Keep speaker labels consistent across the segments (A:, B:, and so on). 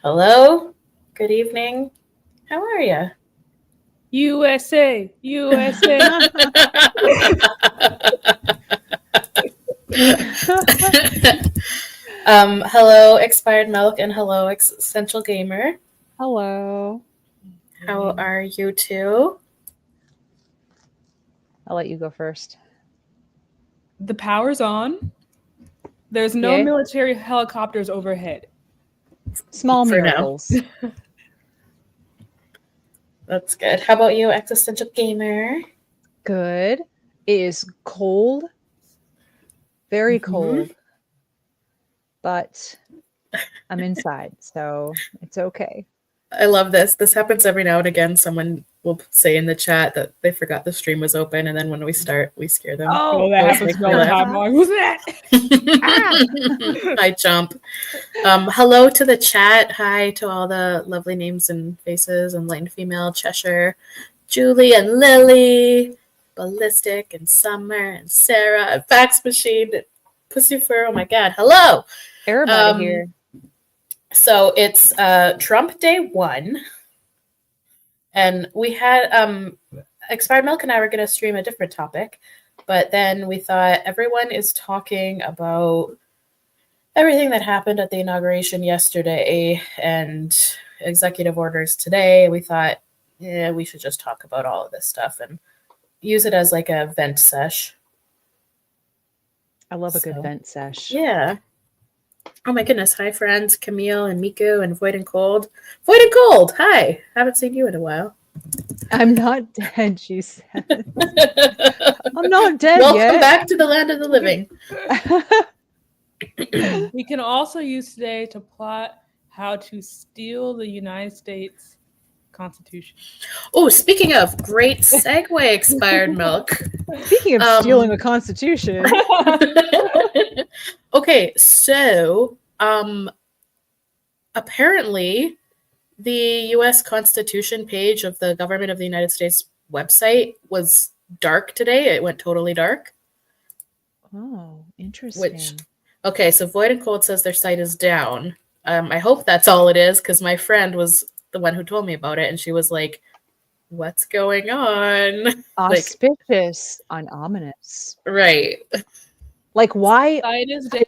A: Hello, good evening. How are you?
B: USA, USA.
A: Hello, Expired Milk, and hello, Essential Gamer.
C: Hello.
A: How are you two?
C: I'll let you go first.
B: The power's on. There's no
C: Yay.
B: military helicopters overhead.
C: Small
A: For now.
C: miracles.
A: That's good. How about you, Existential Gamer?
C: Good. It is cold. Very cold. But I'm inside, so it's okay.
A: I love this. This happens every now and again. Someone will say in the chat that they forgot the stream was open, and then when we start, we scare them.
B: Oh, that
A: Always
B: happens
A: make
B: all
A: me
B: the
A: laugh.
B: time. I'm like, who's that?
A: Hi, Jump. Hello to the chat. Hi to all the lovely names and faces, Enlightened Female, Cheshire, Julie and Lily, Ballistic and Summer and Sarah and Fax Machine and Pussyfur. Oh my God. Hello.
C: Everybody here.
A: So it's Trump Day 1. And we had Expired Milk and I were going to stream a different topic, but then we thought everyone is talking about everything that happened at the inauguration yesterday and executive orders today. We thought, yeah, we should just talk about all of this stuff and use it as like a vent sesh.
C: I love a good vent sesh.
A: Yeah. Oh my goodness. Hi, friends. Camille and Miku and Void and Cold. Void and Cold. Hi. Haven't seen you in a while.
C: I'm not dead, she said. I'm not dead
A: Welcome
C: yet.
A: back to the land of the living.
B: We can also use today to plot how to steal the United States Constitution.
A: Oh, speaking of, great segue, Expired Milk.
C: Speaking of stealing the Constitution.
A: Okay, so apparently the U.S. Constitution page of the Government of the United States website was dark today. It went totally dark.
C: Oh, interesting.
A: Okay, so Void and Cold says their site is down. I hope that's all it is, because my friend was the one who told me about it, and she was like, what's going on?
C: Auspicious and ominous.
A: Right.
C: Like, why
B: Site is down.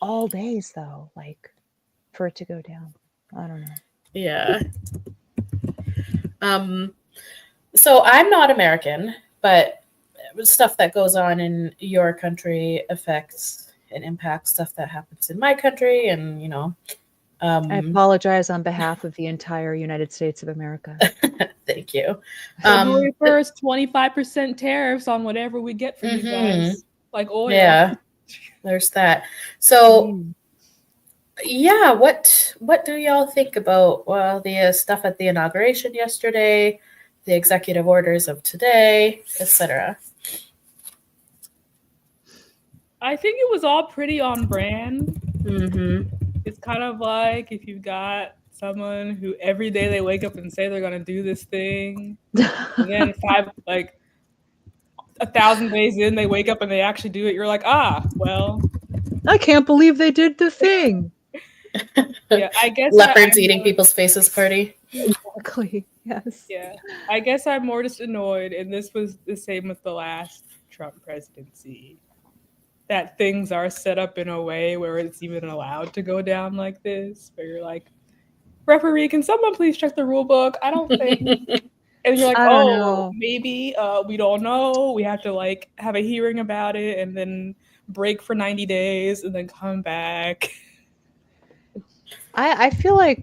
C: all days, though? Like, for it to go down. I don't know.
A: Yeah. So I'm not American, but stuff that goes on in your country affects and impacts stuff that happens in my country, and you know.
C: I apologize on behalf of the entire United States of America.
A: Thank you.
B: February 1st, 25% tariffs on whatever we get from you guys, like oil.
A: Yeah, there's that. So, yeah, what do y'all think about the stuff at the inauguration yesterday, the executive orders of today, etc.?
B: I think it was all pretty on brand.
A: Mm-hmm.
B: It's kind of like if you've got someone who every day they wake up and say they're going to do this thing, and then 1,000 days in, they wake up and they actually do it. You're like, well.
C: I can't believe they did the thing.
B: Yeah, I guess
A: leopards eating people's faces party.
C: Exactly. Yes.
B: Yeah, I guess I'm more just annoyed, and this was the same with the last Trump presidency, that things are set up in a way where it's even allowed to go down like this, where you're like, referee, can someone please check the rule book? I don't think. And you're like, maybe, we don't know. We have to like have a hearing about it and then break for 90 days and then come back.
C: I feel like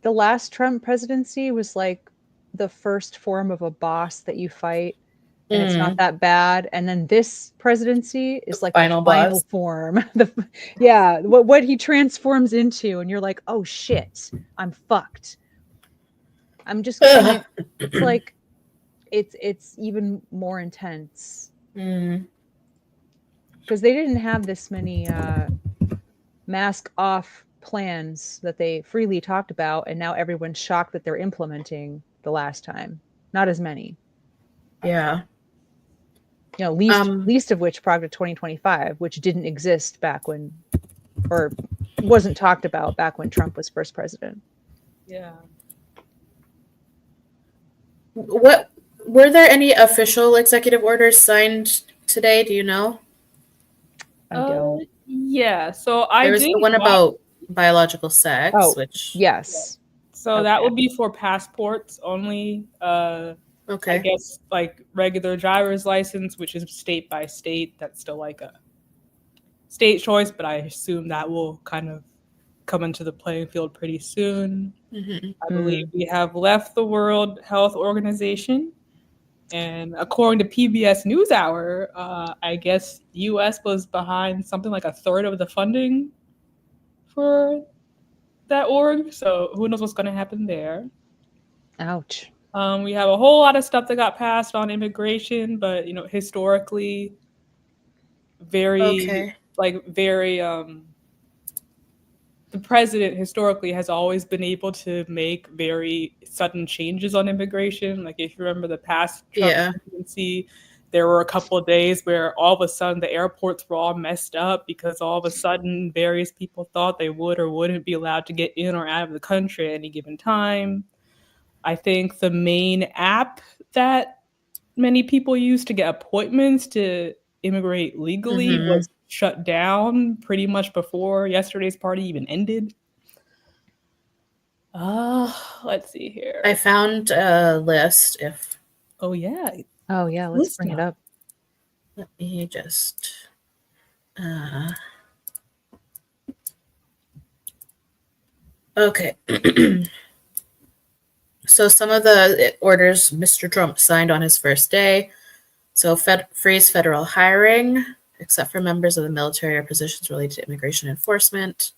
C: the last Trump presidency was like the first form of a boss that you fight. And it's not that bad. And then this presidency is like
A: final
C: form. What he transforms into, and you're like, oh shit, I'm fucked. I'm just gonna, it's like it's even more intense. Because they didn't have this many mask off plans that they freely talked about, and now everyone's shocked that they're implementing the last time. Not as many.
A: Yeah.
C: You know, least of which Project 2025, which didn't exist back when, or wasn't talked about back when Trump was first president.
B: Yeah.
A: What were there any official executive orders signed today? Do you know?
C: I don't.
B: Yeah. So I
A: There was
B: did
A: the one
B: watch.
A: about biological sex,
C: Oh,
A: which
C: yes.
B: So that
C: Okay.
B: would be for passports only. I
A: okay.
B: guess like regular driver's license, which is state by state. That's still like a state choice, but I assume that will kind of come into the playing field pretty soon.
A: Mm-hmm.
B: I believe we have left the World Health Organization. And according to PBS NewsHour, I guess the U.S. was behind something like a third of the funding for that org. So who knows what's going to happen there.
C: Ouch.
B: We have a whole lot of stuff that got passed on immigration, but historically, very
A: Okay.
B: the president historically has always been able to make very sudden changes on immigration. Like if you remember the past Trump presidency, there were a couple of days where all of a sudden the airports were all messed up because all of a sudden various people thought they would or wouldn't be allowed to get in or out of the country at any given time. I think the main app that many people use to get appointments to immigrate legally was shut down pretty much before yesterday's party even ended. Let's see here.
A: I found a list.
B: Oh yeah.
C: Oh yeah, let's bring it up.
A: Let me just. Okay. So some of the orders Mr. Trump signed on his first day. So freeze federal hiring, except for members of the military or positions related to immigration enforcement.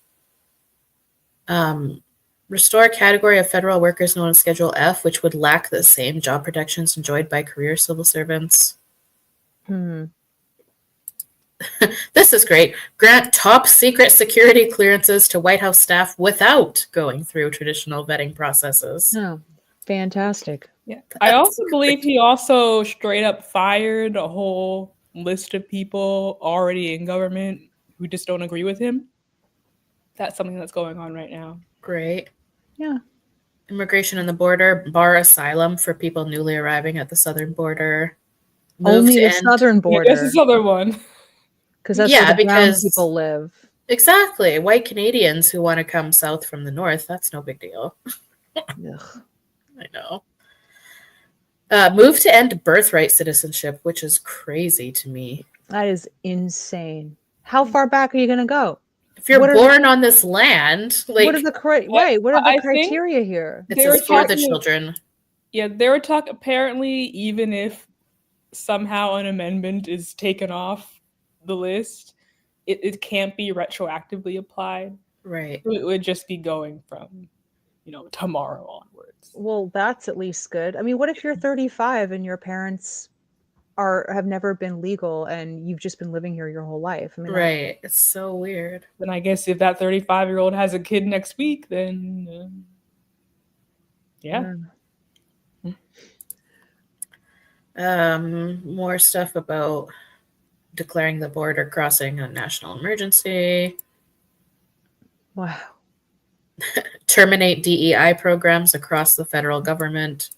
A: Restore a category of federal workers known as Schedule F, which would lack the same job protections enjoyed by career civil servants. This is great. Grant top secret security clearances to White House staff without going through traditional vetting processes.
C: Oh, fantastic.
B: Yeah. I also believe he also straight up fired a whole list of people already in government who just don't agree with him. That's something that's going on right now.
A: Great.
C: Yeah.
A: Immigration and the border, bar asylum for people newly arriving at the southern border.
C: Only the southern border.
B: Yeah, that's the southern one.
C: Because that's where the brown people live.
A: Exactly. White Canadians who want to come south from the north, that's no big deal.
C: Ugh.
A: I know. Move to end birthright citizenship, which is crazy to me.
C: That is insane. How far back are you going to go?
A: If you're born on this land, like
C: what are the criteria here?
A: It says for the children.
B: Yeah, they were talking. Apparently, even if somehow an amendment is taken off the list, it can't be retroactively applied.
A: Right.
B: It would just be going from, tomorrow onwards.
C: Well, that's at least good. I mean, what if you're 35 and your parents have never been legal and you've just been living here your whole life? I mean,
A: right. It's so weird.
B: Then I guess if that 35-year-old has a kid next week, then yeah.
A: More stuff about declaring the border crossing a national emergency.
C: Wow.
A: Terminate DEI programs across the federal government.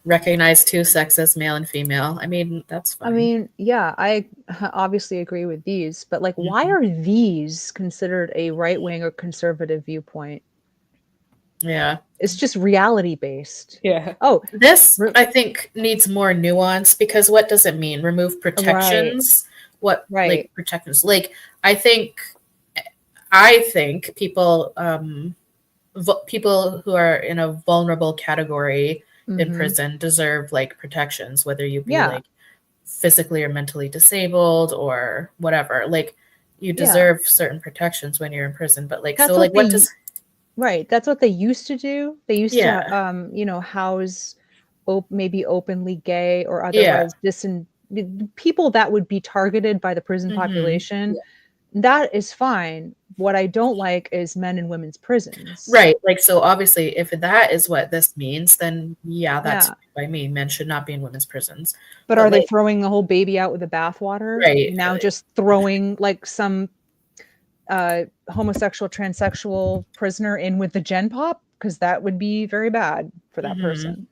A: Recognize two sexes, male and female. I mean, that's fine.
C: I mean, yeah, I obviously agree with these, but like, why are these considered a right-wing or conservative viewpoint?
A: Yeah.
C: It's just reality based.
B: Yeah.
C: Oh,
A: this I think needs more nuance, because what does it mean? Remove protections? Right. What like protections? Like I think people people who are in a vulnerable category in prison deserve like protections, whether you be like physically or mentally disabled or whatever. Like you deserve certain protections when you're in prison. But like
C: that's
A: so like what does
C: Right. That's what they used to do. They used to, house maybe openly gay or otherwise people that would be targeted by the prison population. Yeah. That is fine. What I don't like is men in women's prisons.
A: Right. Like, so obviously, if that is what this means, then that's by me. Men should not be in women's prisons.
C: But are they throwing the whole baby out with the bathwater?
A: Right.
C: Now just throwing like some homosexual, transsexual prisoner in with the Gen Pop, because that would be very bad for that person.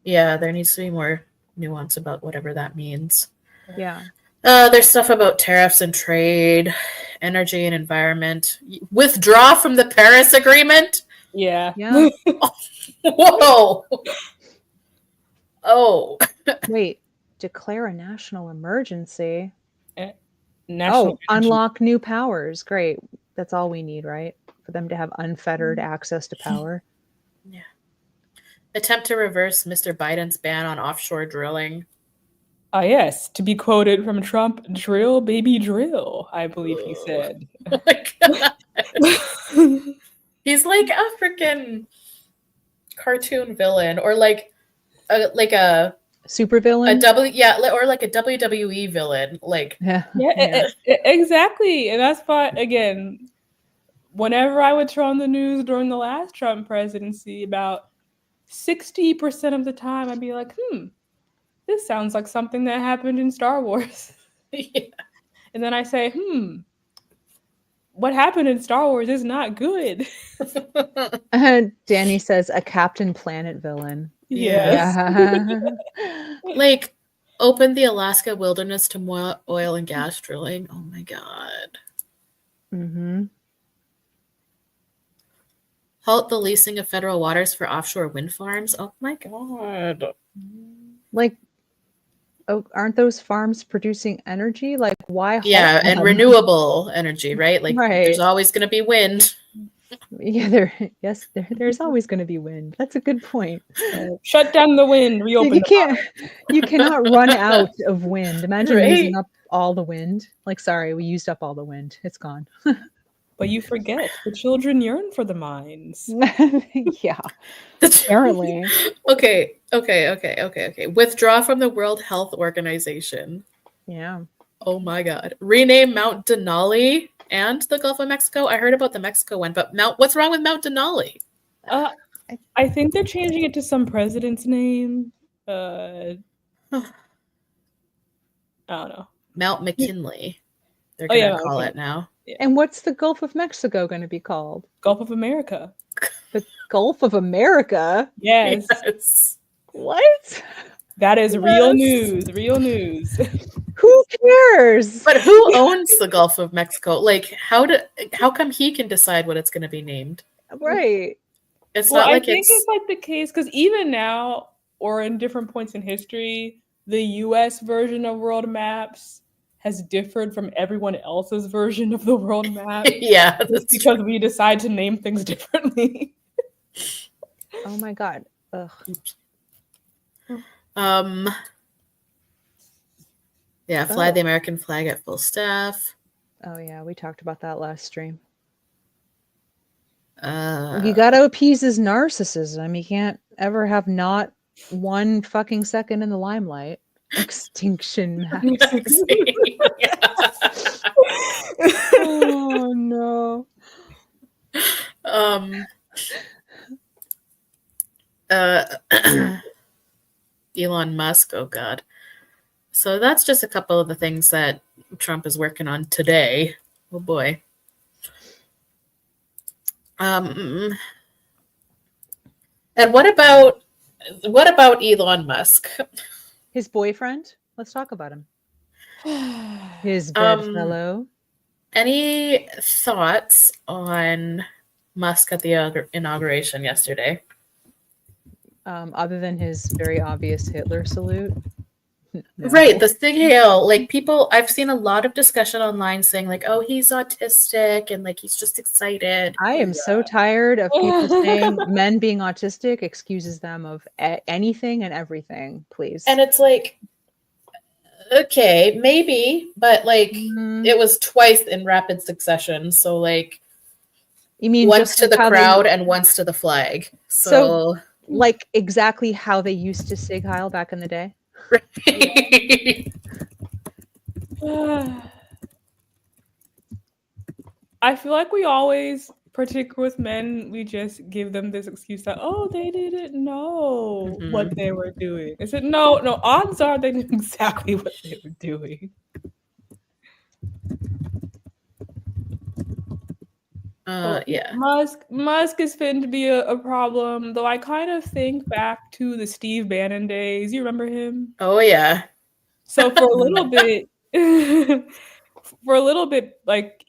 A: Yeah, there needs to be more nuance about whatever that means.
C: Yeah.
A: There's stuff about tariffs and trade, energy and environment. Withdraw from the Paris Agreement?
B: Yeah.
A: Whoa. Oh.
C: Wait, declare a national emergency.
B: National
C: Unlock new powers. Great. That's all we need, right? For them to have unfettered access to power.
A: Yeah. Attempt to reverse Mr. Biden's ban on offshore drilling.
B: Yes, to be quoted from Trump, drill, baby, drill, I believe he said.
A: Oh my God. He's like a freaking cartoon villain, or like a
C: super villain.
A: Or like a WWE villain. Like
B: Exactly. And that's why, again, whenever I would turn on the news during the last Trump presidency, about 60% of the time I'd be like, this sounds like something that happened in Star Wars.
A: Yeah.
B: And then I say, what happened in Star Wars is not good.
C: Danny says a Captain Planet villain.
B: Yes.
C: Yeah.
A: Like, open the Alaska wilderness to more oil and gas drilling. Oh my God.
C: Mm-hmm.
A: Halt the leasing of federal waters for offshore wind farms. Oh my God.
C: Like, aren't those farms producing energy? Like, why?
A: Yeah, and renewable energy, right? Like, there's always going to be wind.
C: Yeah, there's always going to be wind. That's a good point.
B: Shut down the wind, reopen.
C: You cannot run out of wind. Imagine using up all the wind. Like, sorry, we used up all the wind. It's gone.
B: But you forget the children yearn for the mines.
C: Yeah, apparently.
A: Okay. Withdraw from the World Health Organization.
C: Yeah.
A: Oh my God. Rename Mount Denali and the Gulf of Mexico. I heard about the Mexico one, but what's wrong with Mount Denali?
B: I think they're changing it to some president's name. I don't know.
A: Mount McKinley. They're going to call it now.
C: Yeah. And what's the Gulf of Mexico going to be called?
B: Gulf of America.
C: The Gulf of America?
B: Yes.
C: What?
B: That is real news. Real news.
C: Who cares?
A: But who owns the Gulf of Mexico? Like, how come he can decide what it's going to be named?
C: Right.
B: It's not like I think it's like the case, because even now, or in different points in history, the U.S. version of world maps has differed from everyone else's version of the world map.
A: Yeah.
B: Just because we decide to name things differently.
C: Oh my God. Ugh.
A: Yeah, fly the American flag at full staff.
C: Oh yeah, we talked about that last stream. You gotta appease his narcissism. He can't ever have not one fucking second in the limelight. Extinction Max. Oh no.
A: Elon Musk, oh God. So that's just a couple of the things that Trump is working on today. Oh boy. And what about Elon Musk?
C: His boyfriend? Let's talk about him. His bedfellow.
A: Any thoughts on Musk at the inauguration yesterday?
C: Other than his very obvious Hitler salute?
A: No. Right, the Sig Heil. Like, people, I've seen a lot of discussion online saying like, oh, he's autistic and like he's just excited.
C: I am so tired of people saying men being autistic excuses them of anything and everything, please.
A: And it's like, okay, maybe, but like it was twice in rapid succession. So like,
C: you mean
A: once to the crowd and once to the flag. So
C: like exactly how they used to Sig Heil back in the day.
B: I feel like we always, particularly with men, we just give them this excuse that, oh, they didn't know what they were doing. I said, no, odds are they knew exactly what they were doing.
A: Yeah.
B: Musk is fin to be a problem, though I kind of think back to the Steve Bannon days. You remember him?
A: Oh yeah.
B: So for a little bit, like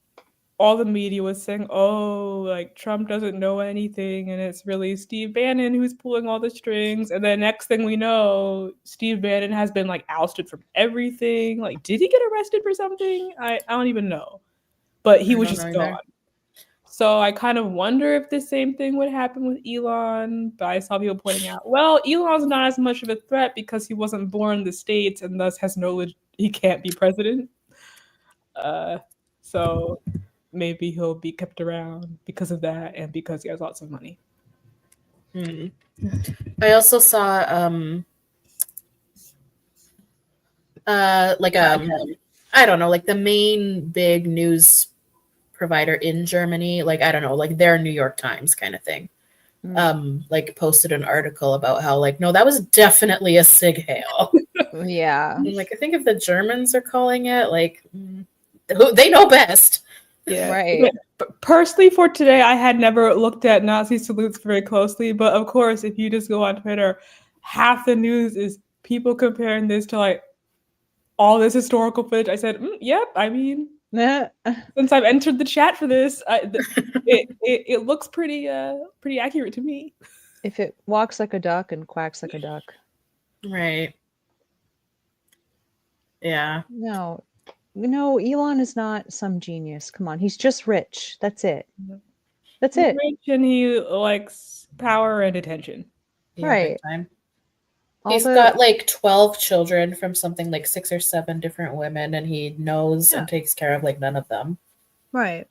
B: all the media was saying, oh, like Trump doesn't know anything, and it's really Steve Bannon who's pulling all the strings. And then next thing we know, Steve Bannon has been like ousted from everything. Like, did he get arrested for something? I don't even know. But he was just gone. So I kind of wonder if the same thing would happen with Elon. But I saw people pointing out, well, Elon's not as much of a threat because he wasn't born in the States and thus has he can't be president. So maybe he'll be kept around because of that and because he has lots of money.
A: I also saw I don't know, like the main big news provider in Germany, like I don't know, like their New York Times kind of thing, like posted an article about how like no, that was definitely a sig hail.
C: Yeah.
A: And, like I think if the Germans are calling it, like they know best.
B: Yeah,
C: right.
B: But personally, for today, I had never looked at Nazi salutes very closely. But of course, if you just go on Twitter, half the news is people comparing this to like all this historical footage. I said, yep. I mean, since I've entered the chat for this, it looks pretty accurate to me.
C: If it walks like a duck and quacks like a duck.
A: Right. Yeah.
C: No, Elon is not some genius. Come on, he's just rich. That's it. That's
B: He's
C: it.
B: rich and he likes power and attention.
A: Yeah,
C: right.
A: big time. He's got like 12 children from something like 6 or 7 different women, and he knows and takes care of like none of them.
C: Right.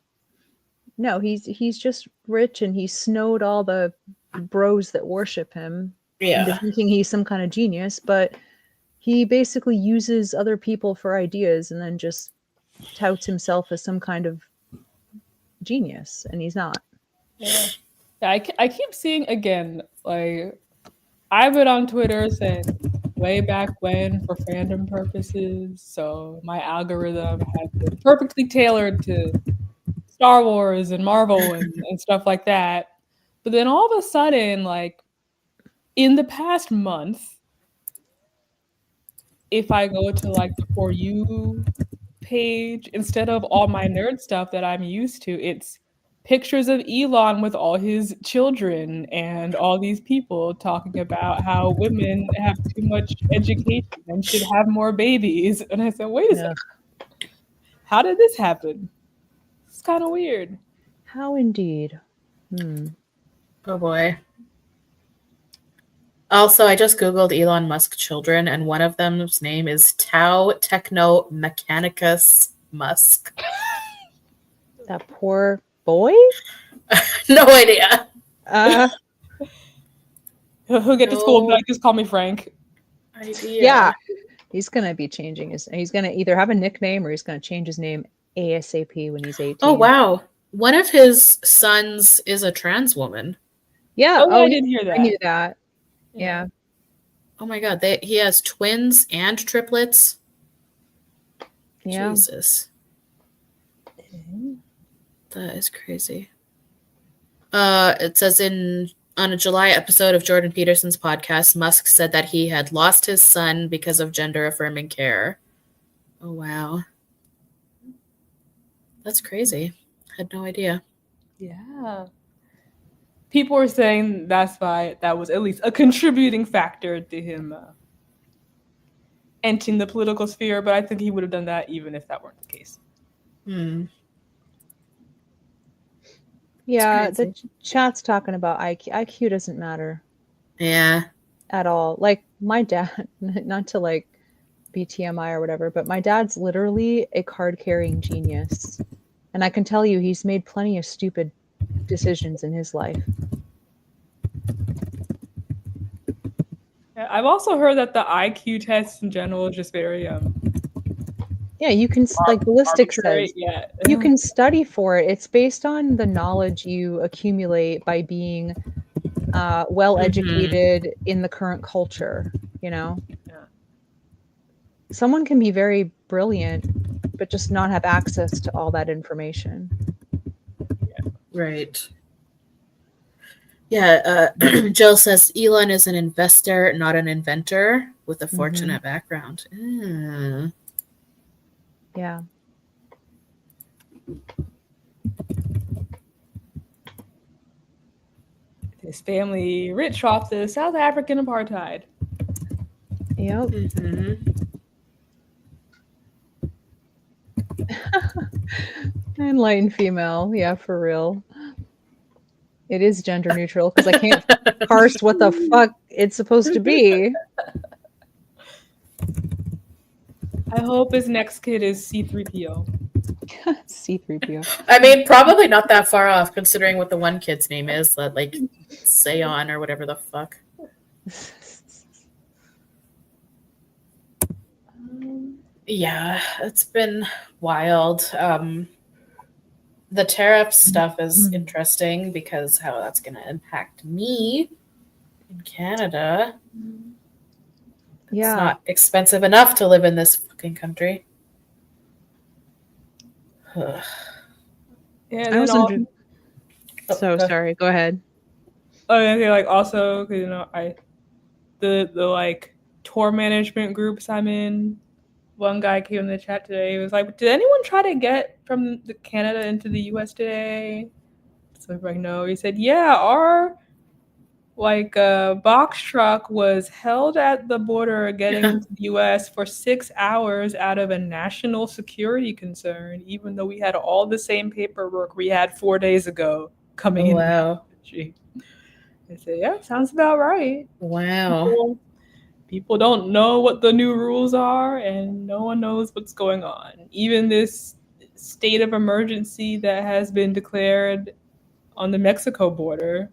C: No, he's just rich, and he snowed all the bros that worship him into thinking he's some kind of genius, but he basically uses other people for ideas and then just touts himself as some kind of genius, and he's not.
B: Yeah, I keep seeing again, like, I've been on Twitter since way back when for fandom purposes, so my algorithm has been perfectly tailored to Star Wars and Marvel and stuff like that. But then all of a sudden, like, in the past month, if I go to like the For You page, instead of all my nerd stuff that I'm used to, it's pictures of Elon with all his children and all these people talking about how women have too much education and should have more babies. And I said, wait a second. How did this happen? It's kind of weird.
C: How indeed.
A: Oh boy. Also, I just Googled Elon Musk children, and one of them's name is Tau Techno Mechanicus Musk.
C: That poor boy?
A: No idea.
B: He'll get to school and be like, just call me Frank.
C: Yeah. He's going to be changing he's going to either have a nickname or he's going to change his name ASAP when he's 18.
A: Oh, wow. One of his sons is a trans woman.
C: Yeah.
B: I didn't hear that.
C: I knew that. Yeah.
A: Oh my God. He has twins and triplets.
C: Yeah.
A: Jesus. That is crazy. It says on a July episode of Jordan Peterson's podcast, Musk said that he had lost his son because of gender affirming care. Oh, wow. That's crazy. Had no idea.
B: Yeah. People were saying that's why that was at least a contributing factor to him entering the political sphere, but I think he would have done that even if that weren't the case.
C: Yeah, the chat's talking about IQ. IQ doesn't matter.
A: Yeah.
C: At all. Like my dad, not to like be TMI or whatever, but my dad's literally a card-carrying genius. And I can tell you he's made plenty of stupid decisions in his life.
B: Yeah, I've also heard that the IQ test in general is just very
C: yeah, you can like ballistics says.
B: Yeah.
C: You can study for it. It's based on the knowledge you accumulate by being well educated in the current culture, you know?
B: Yeah.
C: Someone can be very brilliant but just not have access to all that information.
A: Right. Yeah, Jill says Elon is an investor, not an inventor, with a fortunate background.
C: Yeah.
B: His family rich off the South African apartheid.
C: Yep. Enlightened female. Yeah, for real. It is gender neutral because I can't parse what the fuck it's supposed to be.
B: I hope his next kid is C-3PO.
C: C-3PO.
A: I mean, probably not that far off, considering what the one kid's name is, like Seon or whatever the fuck. Yeah, it's been wild. The tariff stuff is interesting because how that's going to impact me in Canada.
C: Yeah.
A: It's not expensive enough to live in this fucking country.
B: Yeah,
C: I was so sorry. Go ahead.
B: Oh, and like also, because the like tour management groups I'm in. One guy came in the chat today. He was like, "Did anyone try to get from Canada into the U.S. today?" So like, no. He said, "Yeah, our box truck was held at the border getting into the U.S. for 6 hours out of a national security concern, even though we had all the same paperwork we had 4 days ago coming in."
A: Wow.
B: I said, "Yeah, sounds about right."
A: Wow.
B: People don't know what the new rules are, and no one knows what's going on. Even this state of emergency that has been declared on the Mexico border.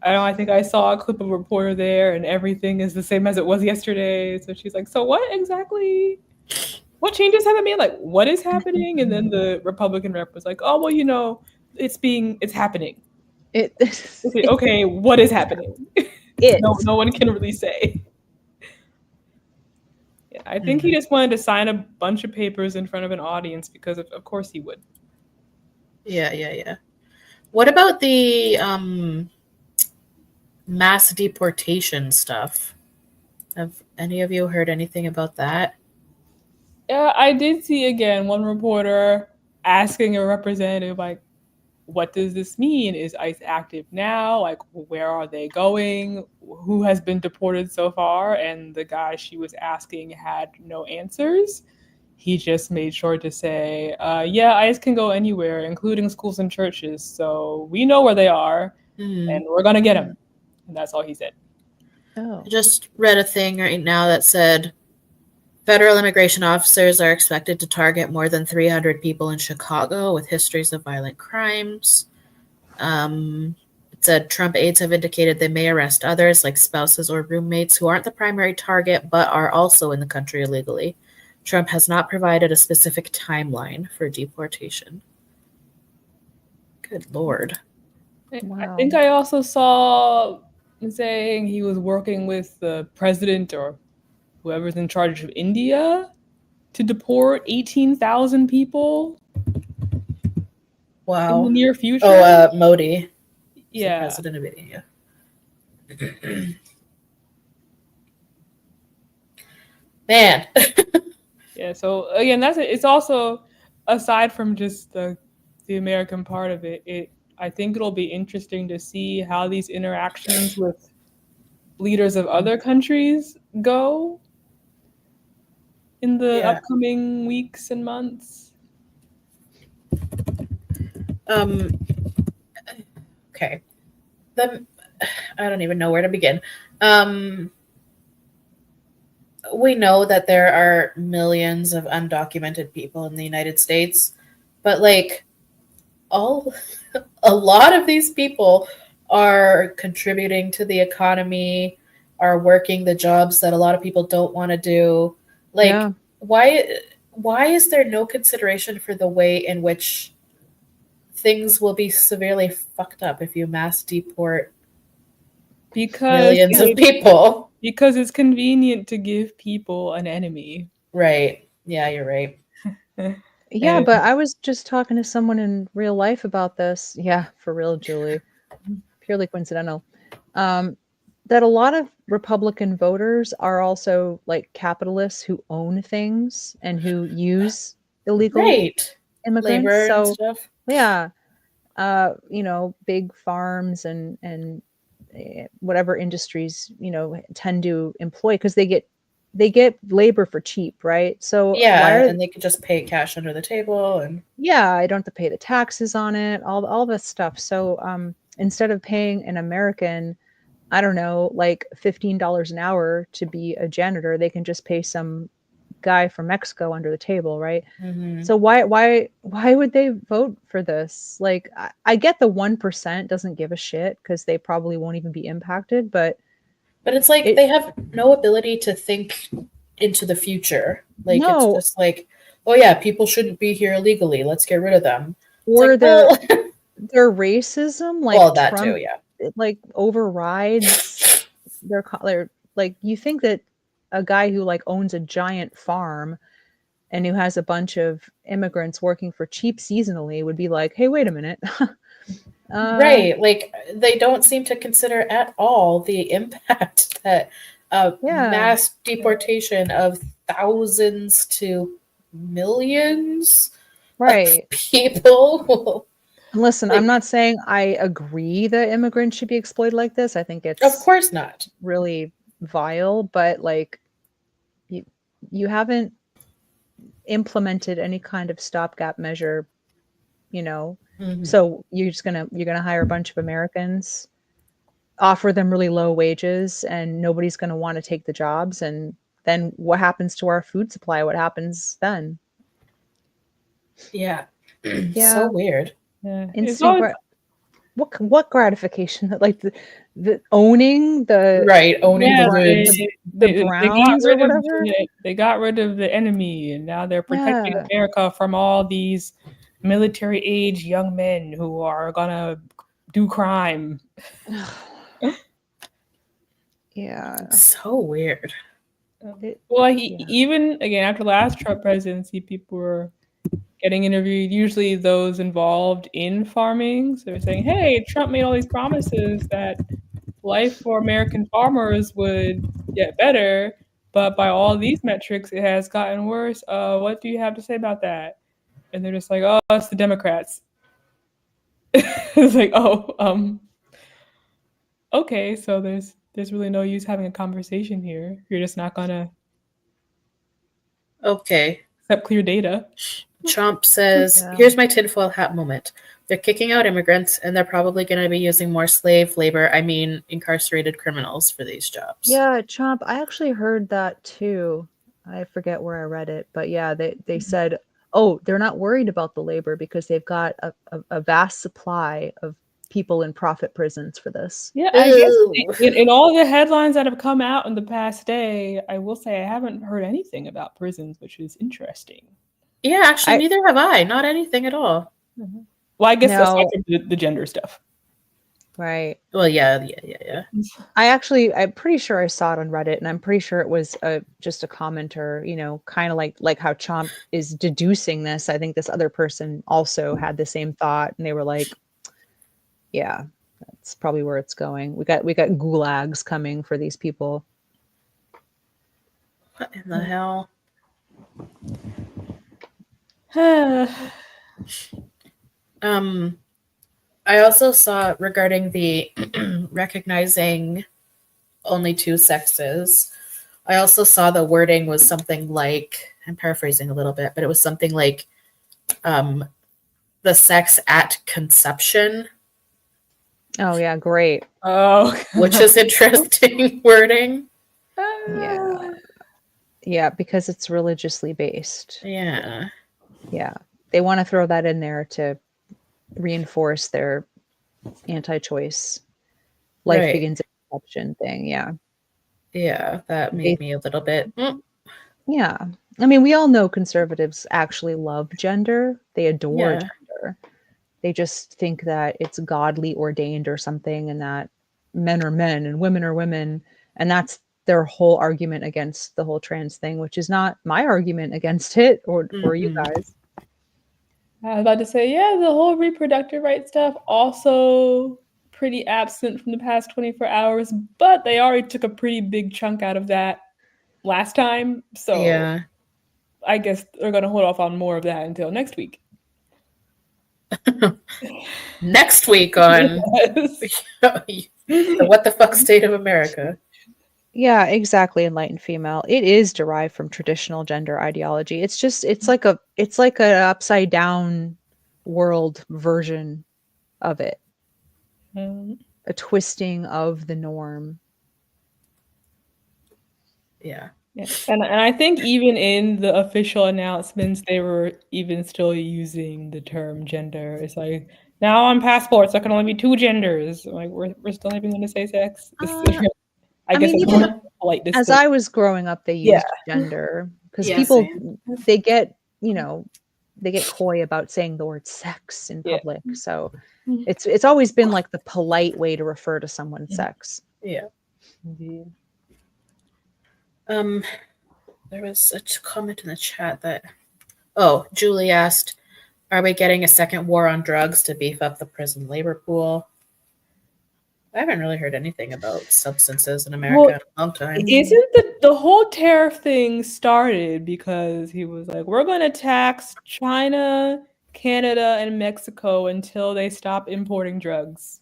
B: I think I saw a clip of a reporter there, and everything is the same as it was yesterday. So she's like, "So what exactly? What changes have been made? Like, what is happening?" And then the Republican rep was like, "Oh, well, it's happening." Okay, what is happening? No one can really say. Yeah, I think he just wanted to sign a bunch of papers in front of an audience because of course he would.
A: Yeah. What about the mass deportation stuff? Have any of you heard anything about that?
B: Yeah, I did see again one reporter asking a representative like, what does this mean? Is ICE active now? Like, where are they going? Who has been deported so far? And the guy she was asking had no answers. He just made sure to say, yeah, ICE can go anywhere, including schools and churches. So we know where they are, and we're going to get them. And that's all he said.
C: Oh.
A: I just read a thing right now that said federal immigration officers are expected to target more than 300 people in Chicago with histories of violent crimes. It said Trump aides have indicated they may arrest others, like spouses or roommates, who aren't the primary target but are also in the country illegally. Trump has not provided a specific timeline for deportation. Good Lord.
C: Wow.
B: I think I also saw saying he was working with the president or whoever's in charge of India to deport 18,000 people.
A: Wow.
B: In the near future.
A: Oh, Modi.
B: Yeah.
A: The president of India. Man.
B: Yeah, so again, it's also, aside from just the American part of it, I think it'll be interesting to see how these interactions with leaders of other countries go in the upcoming weeks and months.
A: Okay. I don't even know where to begin. We know that there are millions of undocumented people in the United States, but like a lot of these people are contributing to the economy, are working the jobs that a lot of people don't want to do. Like, why is there no consideration for the way in which things will be severely fucked up if you mass deport millions of people?
B: Because it's convenient to give people an enemy.
A: Right. Yeah, you're right.
C: Yeah, but I was just talking to someone in real life about this. Yeah, for real, Julie. Purely coincidental. That a lot of Republican voters are also like capitalists who own things and who use illegal
A: Right.
C: immigrants.
A: Labor and
C: So
A: stuff.
C: yeah, you know, big farms and whatever industries, you know, tend to employ because they get labor for cheap, right? So why
A: Yeah,
C: are
A: and they could just pay cash under the table and
C: yeah, I don't have to pay the taxes on it, all this stuff. So instead of paying an American, I don't know, like $15 an hour to be a janitor, they can just pay some guy from Mexico under the table, right?
A: mhm.
C: So why would they vote for this? Like I get the 1% doesn't give a shit because they probably won't even be impacted, but
A: But it's like
C: it
A: they have no ability to think into the future. Like it's
C: no,
A: just like, oh yeah, people shouldn't be here illegally. Let's get rid of them. It's like,
C: or
A: well,
C: their racism,
A: well,
C: like
A: that too,
C: Trump,
A: yeah.
C: it, like overrides their like you think that a guy who like owns a giant farm and who has a bunch of immigrants working for cheap seasonally would be like, hey, wait a minute. uh
A: Right. Like they don't seem to consider at all the impact that
C: yeah,
A: mass deportation of thousands to millions of
C: right.
A: people will
C: And listen, I'm
A: like,
C: not saying I agree that immigrants should be exploited like this. I think
A: of
C: it's
A: course not.
C: really vile, but like you you haven't implemented any kind of stopgap measure, you know.
A: Mhm.
C: So you're gonna hire a bunch of Americans, offer them really low wages, and nobody's gonna want to take the jobs. And then what happens to our food supply? What happens then?
A: Yeah. So
C: Yeah,
A: weird.
B: Yeah, it's
C: instant
B: always
C: what gratification? Like the owning
A: Right. Owning the
B: yeah.
A: goods.
C: the
B: They got
C: Browns or
B: rid of
C: whatever.
B: they got rid of the enemy, and now they're protecting
C: Yeah.
B: America from all these military age young men who are gonna do crime.
C: Yeah.
A: So weird.
C: It,
B: Well,
C: yeah.
B: even again after last Trump presidency, people were getting interviewed. Usually, those involved in farming. So they're saying, "Hey, Trump made all these promises that life for American farmers would get better, but by all these metrics, it has gotten worse. What do you have to say about that?" And they're just like, "Oh, it's the Democrats." It's like, "Oh, okay, so there's really no use having a conversation here. You're just not gonna
A: Okay.
B: accept clear data."
A: Trump says,
C: Yeah.
A: here's my tinfoil hat moment. They're kicking out immigrants and they're probably going to be using more slave labor, I mean, incarcerated criminals for these jobs.
C: Yeah, Trump. I actually heard that too. I forget where I read it, but yeah, they said, oh, they're not worried about the labor because they've got a vast supply of people in profit prisons for this.
B: Yeah, I guess
A: Ooh.
B: in all the headlines that have come out in the past day, I will say I haven't heard anything about prisons, which is interesting.
A: Yeah, actually,
C: I
A: neither have I. Not anything at all.
B: Well, I guess aside
C: no,
B: from the gender stuff.
C: right.
A: Well, yeah.
C: I'm pretty sure I saw it on Reddit, and I'm pretty sure it was just a commenter, you know, kind of like how Trump is deducing this. I think this other person also had the same thought, and they were like, yeah, that's probably where it's going. We got gulags coming for these people.
A: What in the hell? I also saw regarding the recognizing only two sexes. I also saw the wording was something like, I'm paraphrasing a little bit, but it was something like um, the sex at conception,
C: Oh yeah, great.
B: Oh,
A: which is interesting wording.
C: Yeah, yeah, because it's religiously based.
A: Yeah.
C: Yeah, they want to throw that in there to reinforce their anti-choice, life
A: Right.
C: begins at conception thing. Yeah,
A: Yeah, that
C: they
A: made me a little bit.
C: yeah. I mean, we all know conservatives actually love gender. They adore
A: Yeah.
C: gender. They just think that it's godly ordained or something, and that men are men and women are women. And that's their whole argument against the whole trans thing, which is not my argument against it or you
A: Mhm.
C: guys.
B: I was about to say, yeah, the whole reproductive rights stuff also pretty absent from the past 24 hours, but they already took a pretty big chunk out of that last time. So
A: Yeah.
B: I guess they're going to hold off on more of that until next week.
A: Next week on
B: Yes.
A: the What the Fuck State of America.
C: Yeah, exactly. Enlightened female. It is derived from traditional gender ideology. It's like an upside down world version of it. A twisting of the norm.
B: Yeah. And I think even in the official announcements, they were even still using the term gender. It's like, now on passports, there can only be two genders. Like, we're still even going to say sex. I guess
C: mean,
B: it's
C: even
B: more polite
C: as
B: still.
C: I was growing up, they used gender because people they get they get coy about saying the word sex in public. So it's always been like the polite way to refer to someone's sex.
A: Yeah.
B: Indeed.
A: There was a comment in the chat that Julie asked, are we getting a second war on drugs to beef up the prison labor pool? I haven't really heard anything about substances in America in a long time.
B: Isn't the whole tariff thing started because he was like, we're going to tax China, Canada, and Mexico until they stop importing drugs?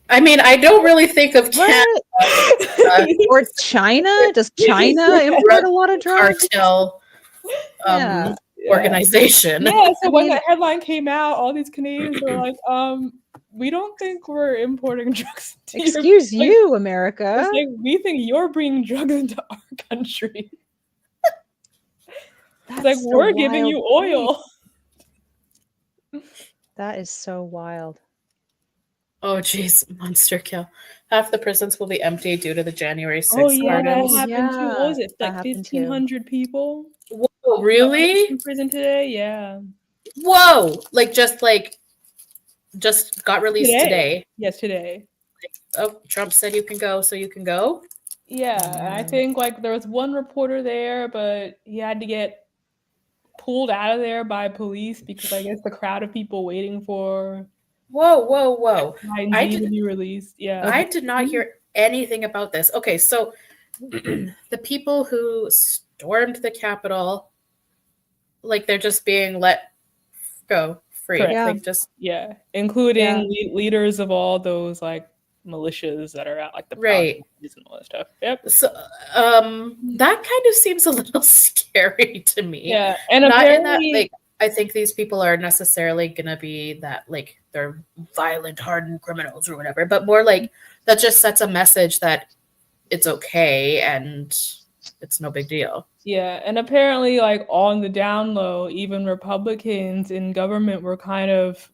A: I mean, I don't really think of Canada
C: or China. Does China import a lot of drugs?
A: Cartel organization.
B: Yeah, so when that headline came out, all these Canadians were like, we don't think we're importing drugs.
C: Excuse you, America.
B: Like, we think you're bringing drugs into our country. It's like, we're giving you oil.
C: That is so wild.
A: Oh, geez, monster kill. Half the prisons will be empty due to the January 6th
B: that
A: pardons.
B: happened too. What was it? Like 1,500 people?
A: Whoa, really?
B: In prison today? Yeah.
A: Whoa! Just got released today.
B: Yes, today.
A: Oh, Trump said you can go, so you can go?
B: Yeah, I think there was one reporter there, but he had to get pulled out of there by police because I guess the crowd of people waiting for
A: Whoa.
B: I did to be released. Yeah.
A: I did not hear anything about this. Okay, so the people who stormed the Capitol, they're just being let go free.
B: Yeah. Including leaders of all those militias that are out, the and all that stuff. Yep.
A: So that kind of seems a little scary to me.
B: Yeah. And
A: not in that I think these people are necessarily gonna be that they're violent, hardened criminals or whatever, but more that just sets a message that it's okay and it's no big deal.
B: Yeah, and apparently on the down low, even Republicans in government were kind of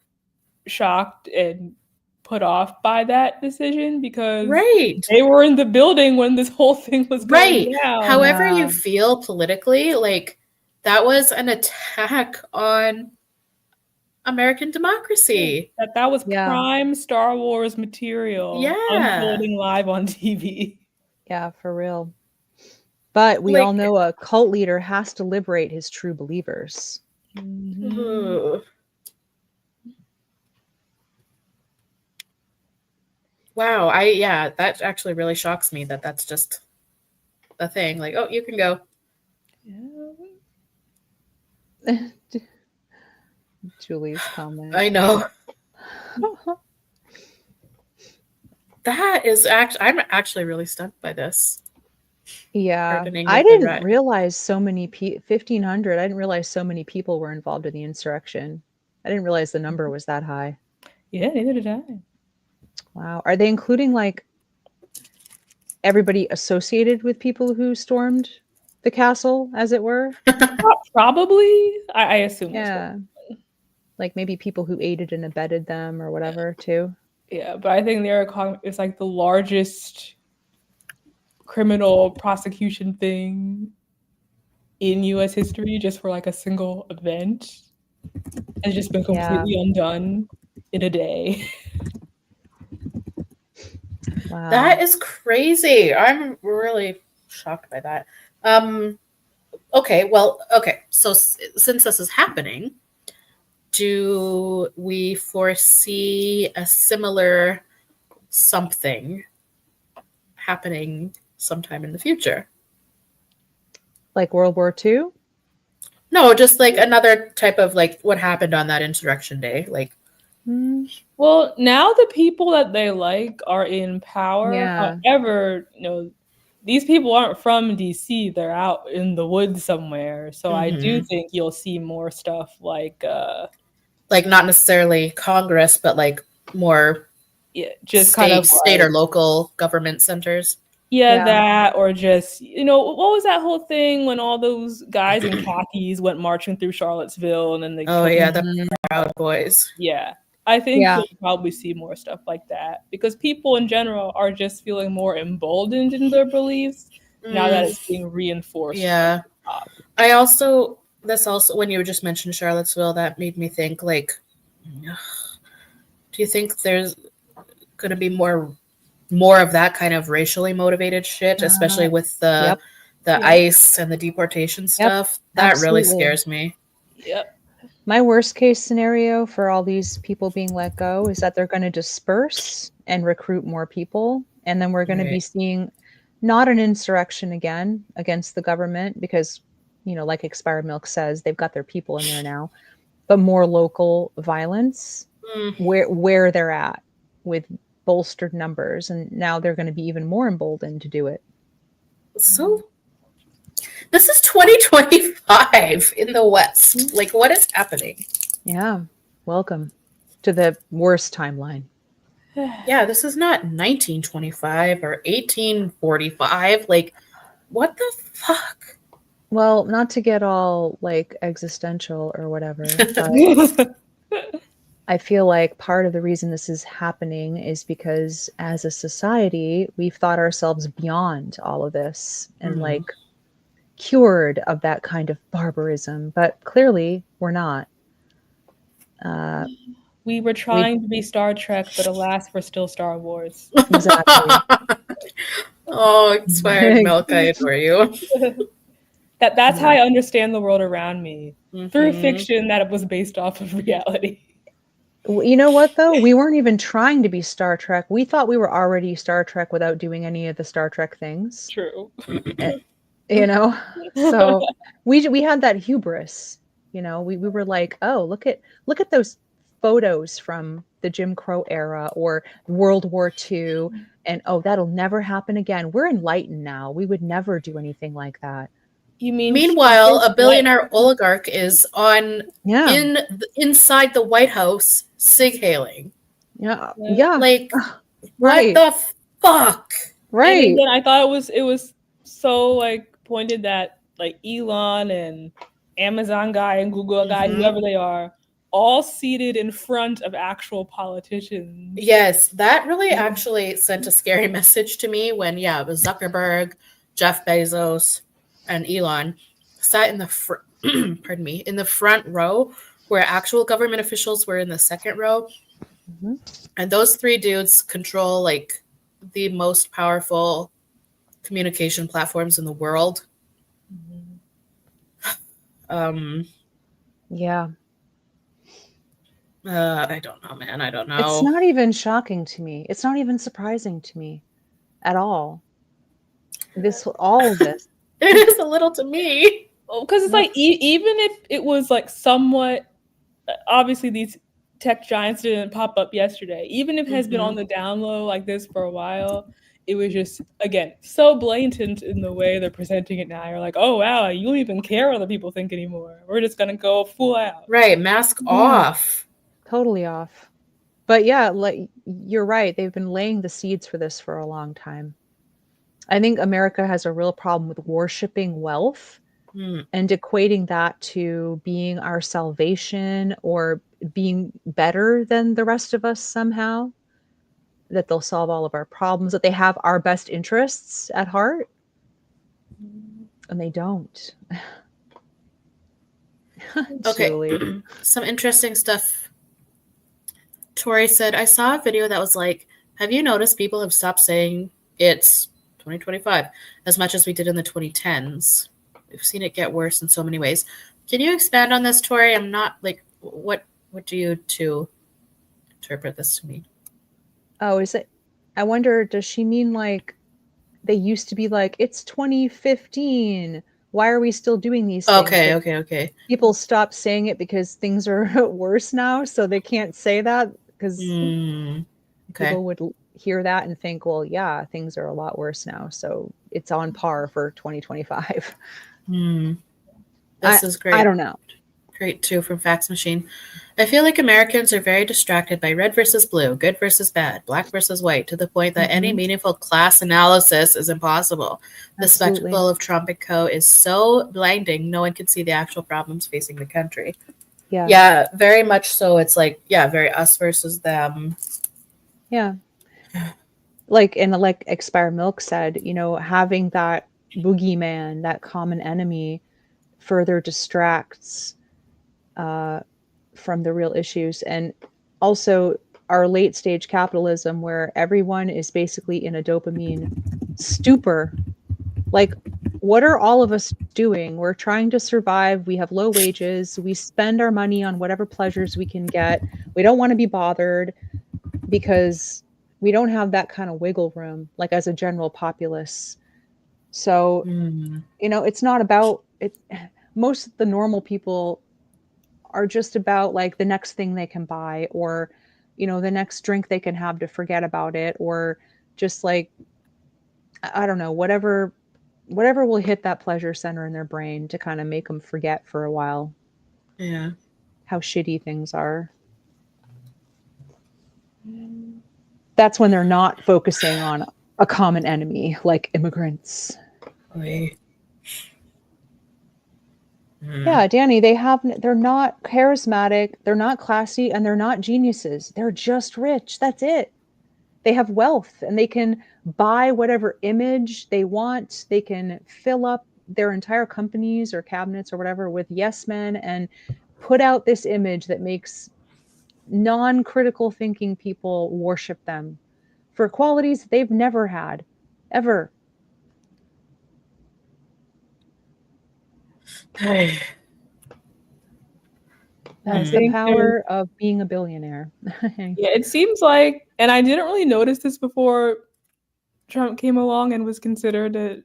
B: shocked and put off by that decision because they were in the building when this whole thing was going down.
A: However you feel politically, that was an attack on American democracy.
B: That was prime Star Wars material unfolding live on TV.
C: Yeah, for real. But we all know a cult leader has to liberate his true believers.
A: Mm-hmm. Wow, that actually really shocks me that that's just a thing. You can go.
C: Yeah. Julie's comment.
A: I know. That is I'm actually really stunned by this.
C: Yeah, I didn't realize so many 1,500. I didn't realize so many people were involved in the insurrection. I didn't realize the number was that high.
B: Yeah, neither did I.
C: Wow. Are they including everybody associated with people who stormed the castle, as it were?
B: Probably. I assume.
C: Yeah. Maybe people who aided and abetted them or whatever too.
B: Yeah, but I think it's the largest criminal prosecution thing in U.S. history just for a single event. It's just been completely undone in a day.
C: Wow.
A: That is crazy. I'm really shocked by that. okay. So since this is happening, do we foresee a similar something happening sometime in the future?
C: Like World War II?
A: No, just like another type of like what happened on that insurrection day. Like,
B: Well, now the people that they like are in power.
C: Yeah.
B: However, these people aren't from DC. They're out in the woods somewhere. So I do think you'll see more stuff like
A: not necessarily Congress, but like more
B: just kind of
A: state or local government centers.
B: Yeah, that or just, what was that whole thing when all those guys in khakis went marching through Charlottesville and then they
A: the Proud Boys.
B: Yeah. I think you'll probably see more stuff like that because people in general are just feeling more emboldened in their beliefs now that it's being reinforced.
A: Yeah. That's also when you just mentioned Charlottesville, that made me think like, do you think there's going to be more of that kind of racially motivated shit, especially with the ICE and the deportation stuff? That really scares me.
B: Yep.
C: My worst case scenario for all these people being let go is that they're going to disperse and recruit more people. And then we're going to be seeing not an insurrection again against the government because, like Expired Milk says, they've got their people in there now, but more local violence where they're at with bolstered numbers. And now they're going to be even more emboldened to do it.
A: So this is 2025 in the West. Like, what is happening?
C: Yeah. Welcome to the worst timeline.
A: Yeah, this is not 1925 or 1845. Like, what the fuck?
C: Well, not to get all like existential or whatever, but I feel like part of the reason this is happening is because as a society, we've thought ourselves beyond all of this and like cured of that kind of barbarism, but clearly we're not.
B: We were trying to be Star Trek, but alas, we're still Star Wars.
C: Exactly.
A: Oh, Expired Milk, I adore you.
B: That's how I understand the world around me, through fiction that was based off of reality.
C: You know what, though? We weren't even trying to be Star Trek. We thought we were already Star Trek without doing any of the Star Trek things.
B: True.
C: So we had that hubris. We were like, oh, look at those photos from the Jim Crow era or World War II, and oh, that'll never happen again. We're enlightened now. We would never do anything like that.
B: You mean?
A: Meanwhile, a billionaire oligarch is inside the White House sig-hailing.
C: Yeah.
A: Like, what the fuck?
C: Right.
B: And again, I thought it was so like pointed that like Elon and Amazon guy and Google guy, whoever they are, all seated in front of actual politicians.
A: Yes, that really actually sent a scary message to me when it was Zuckerberg, Jeff Bezos, and Elon sat in the in the front row where actual government officials were in the second row. And those three dudes control like the most powerful communication platforms in the world.
C: Yeah.
A: I don't know, man. I don't know.
C: It's not even shocking to me. It's not even surprising to me at all. All of this.
A: It is a little to me.
B: Because it's like, even if it was like somewhat, obviously these tech giants didn't pop up yesterday. Even if it has been on the down low like this for a while, it was just, again, so blatant in the way they're presenting it now. You're like, oh, wow, you don't even care what other people think anymore. We're just going to go full out.
A: Right, mask off.
C: Totally off. But yeah, like you're right. They've been laying the seeds for this for a long time. I think America has a real problem with worshiping wealth and equating that to being our salvation or being better than the rest of us somehow, that they'll solve all of our problems, that they have our best interests at heart. And they don't.
A: Okay. Some interesting stuff. Tori said, I saw a video that was like, have you noticed people have stopped saying it's 2025 as much as we did in the 2010s? we've seen it get worse in so many ways. Can you expand on this, Tori? I'm not like, what do you to interpret this to mean?
C: Oh, is it? I wonder, does she mean like they used to be like, it's 2015. Why are we still doing these things?
A: Okay,
C: But
A: okay.
C: people stop saying it because things are worse now, so they can't say that because
A: Okay.
C: people would hear that and think, well, yeah, things are a lot worse now, so it's on par for 2025.
A: This is great.
C: I don't know.
A: Great too from Fax Machine. I feel like Americans are very distracted by red versus blue, good versus bad, black versus white, to the point that any meaningful class analysis is impossible. The spectacle of Trump and co. is so blinding, no one can see the actual problems facing the country. Yeah, very much so. It's like, very us versus them.
C: Yeah. Like ExpiredxMilk said, having that boogeyman, that common enemy, further distracts from the real issues. And also our late stage capitalism, where everyone is basically in a dopamine stupor. Like, what are all of us doing? We're trying to survive. We have low wages. We spend our money on whatever pleasures we can get. We don't want to be bothered because we don't have that kind of wiggle room, like as a general populace. So, it's not about it. Most of the normal people are just about like the next thing they can buy, or, the next drink they can have to forget about it, or just like, I don't know, whatever will hit that pleasure center in their brain to kind of make them forget for a while.
A: Yeah.
C: How shitty things are. That's when they're not focusing on a common enemy like immigrants. Yeah, Danny, they're not charismatic, they're not classy, and they're not geniuses. They're just rich. That's it. They have wealth and they can buy whatever image they want. They can fill up their entire companies or cabinets or whatever with yes men and put out this image that makes non-critical thinking people worship them for qualities they've never had, ever. That's the power of being a billionaire.
B: Yeah, it seems like, and I didn't really notice this before Trump came along and was considered a,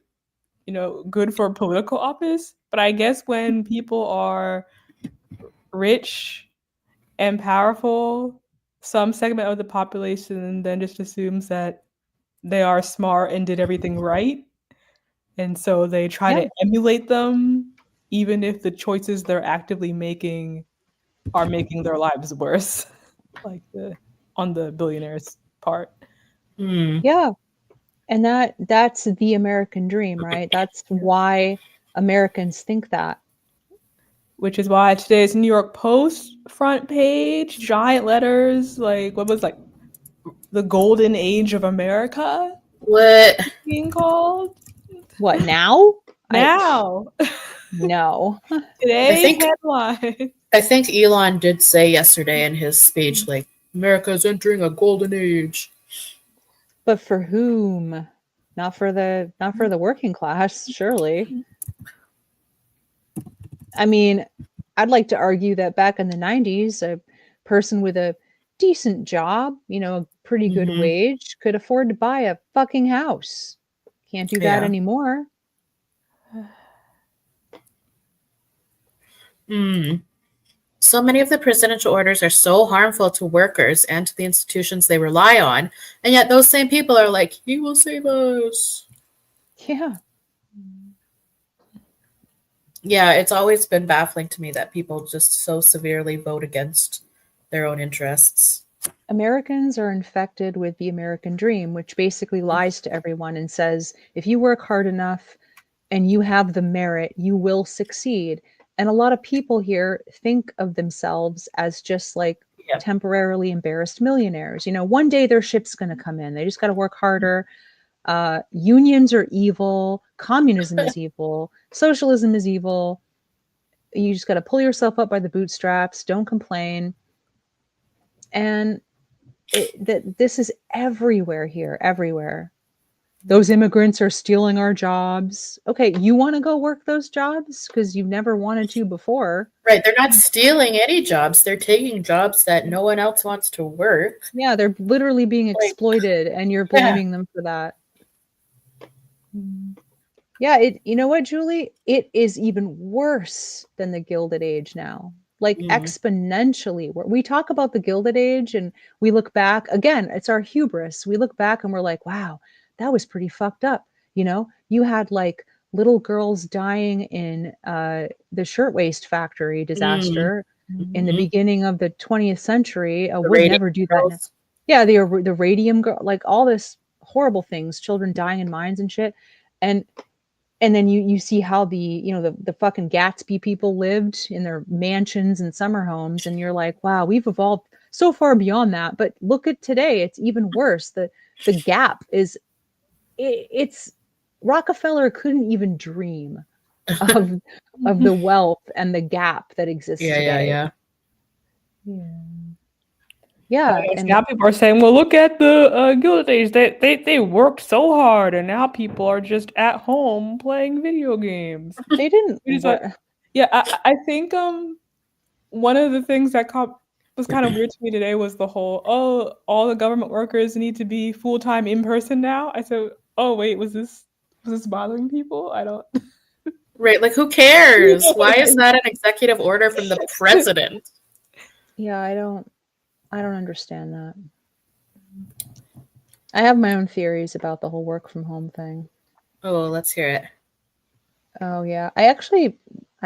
B: good for political office. But I guess when people are rich and powerful, some segment of the population then just assumes that they are smart and did everything right. And so they try to emulate them, even if the choices they're actively making are making their lives worse, like on the billionaires' part.
C: Yeah. And that's the American dream, right? That's why Americans think that.
B: Which is why today's New York Post front page, giant letters, like what was like the golden age of America?
A: What
B: being called?
C: What now?
B: Now.
C: No.
B: Today's headline.
A: I think Elon did say yesterday in his speech, like, America's entering a golden age.
C: But for whom? Not for the working class, surely. I mean, I'd like to argue that back in the 90s, a person with a decent job, a pretty good wage, could afford to buy a fucking house. Can't do that anymore.
A: So many of the presidential orders are so harmful to workers and to the institutions they rely on, and yet those same people are like, he will save us.
C: Yeah.
A: Yeah, it's always been baffling to me that people just so severely vote against their own interests.
C: Americans are infected with the American dream, which basically lies to everyone and says, if you work hard enough and you have the merit, you will succeed. And a lot of people here think of themselves as just like temporarily embarrassed millionaires. One day their ship's going to come in. They just got to work harder. Unions are evil. Communism is evil. Socialism is evil. You just got to pull yourself up by the bootstraps. Don't complain. And this is everywhere here, everywhere. Those immigrants are stealing our jobs. Okay, you want to go work those jobs because you've never wanted to before.
A: Right. They're not stealing any jobs. They're taking jobs that no one else wants to work.
C: Yeah, they're literally being
A: Like,
C: exploited, and you're
A: yeah.
C: blaming them for that. Yeah, you know what, Julie? It is even worse than the Gilded Age now. Like exponentially. We talk about the Gilded Age and we look back, again, it's our hubris. We look back and we're like, wow, that was pretty fucked up. You know, you had like little girls dying in the shirtwaist factory disaster in the beginning of the 20th century.
A: The
C: Would
A: radium
C: never do that.
A: girls.
C: Yeah, the radium girl, like all this horrible things, children dying in mines and shit. And then you see how the fucking Gatsby people lived in their mansions and summer homes, and you're like, wow, we've evolved so far beyond that. But look at today, it's even worse. The gap is it's Rockefeller couldn't even dream of the wealth and the gap that exists today.
A: Yeah.
C: Yeah.
B: And now people are saying, well, look at the Gilded Age. They worked so hard, and now people are just at home playing video games.
C: They didn't.
B: I think one of the things that was kind of weird to me today was the whole, all the government workers need to be full-time in person now. I said, oh wait, was this bothering people? I don't.
A: Right, like who cares? Why is that an executive order from the president?
C: Yeah, I don't understand that. I have my own theories about the whole work from home thing.
A: Oh, let's hear it.
C: Oh yeah. I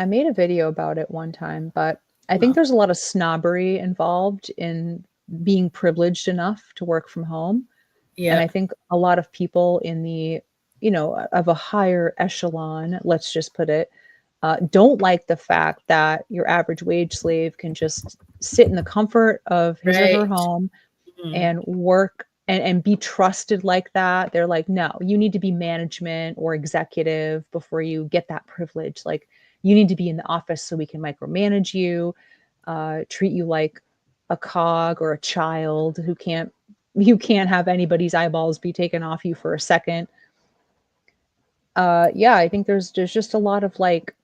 C: made a video about it one time, but I think there's a lot of snobbery involved in being privileged enough to work from home. Yeah. And I think a lot of people in the, of a higher echelon, let's just put it, don't like the fact that your average wage slave can just sit in the comfort of his or her home and work and be trusted like that. They're like, no, you need to be management or executive before you get that privilege. Like, you need to be in the office so we can micromanage you, treat you like a cog or a child you can't have anybody's eyeballs be taken off you for a second. I think there's just a lot of like,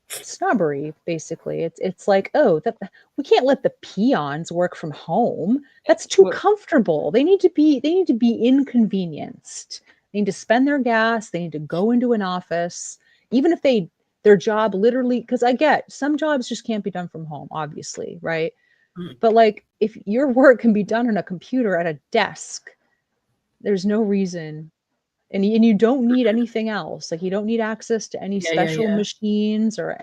C: snobbery, basically. It's like, we can't let the peons work from home. That's too comfortable. They need to be inconvenienced. They need to spend their gas. They need to go into an office, even if their job literally, because I get some jobs just can't be done from home, obviously, right? But like, if your work can be done on a computer at a desk, there's no reason. And you don't need anything else. Like, you don't need access to any special machines or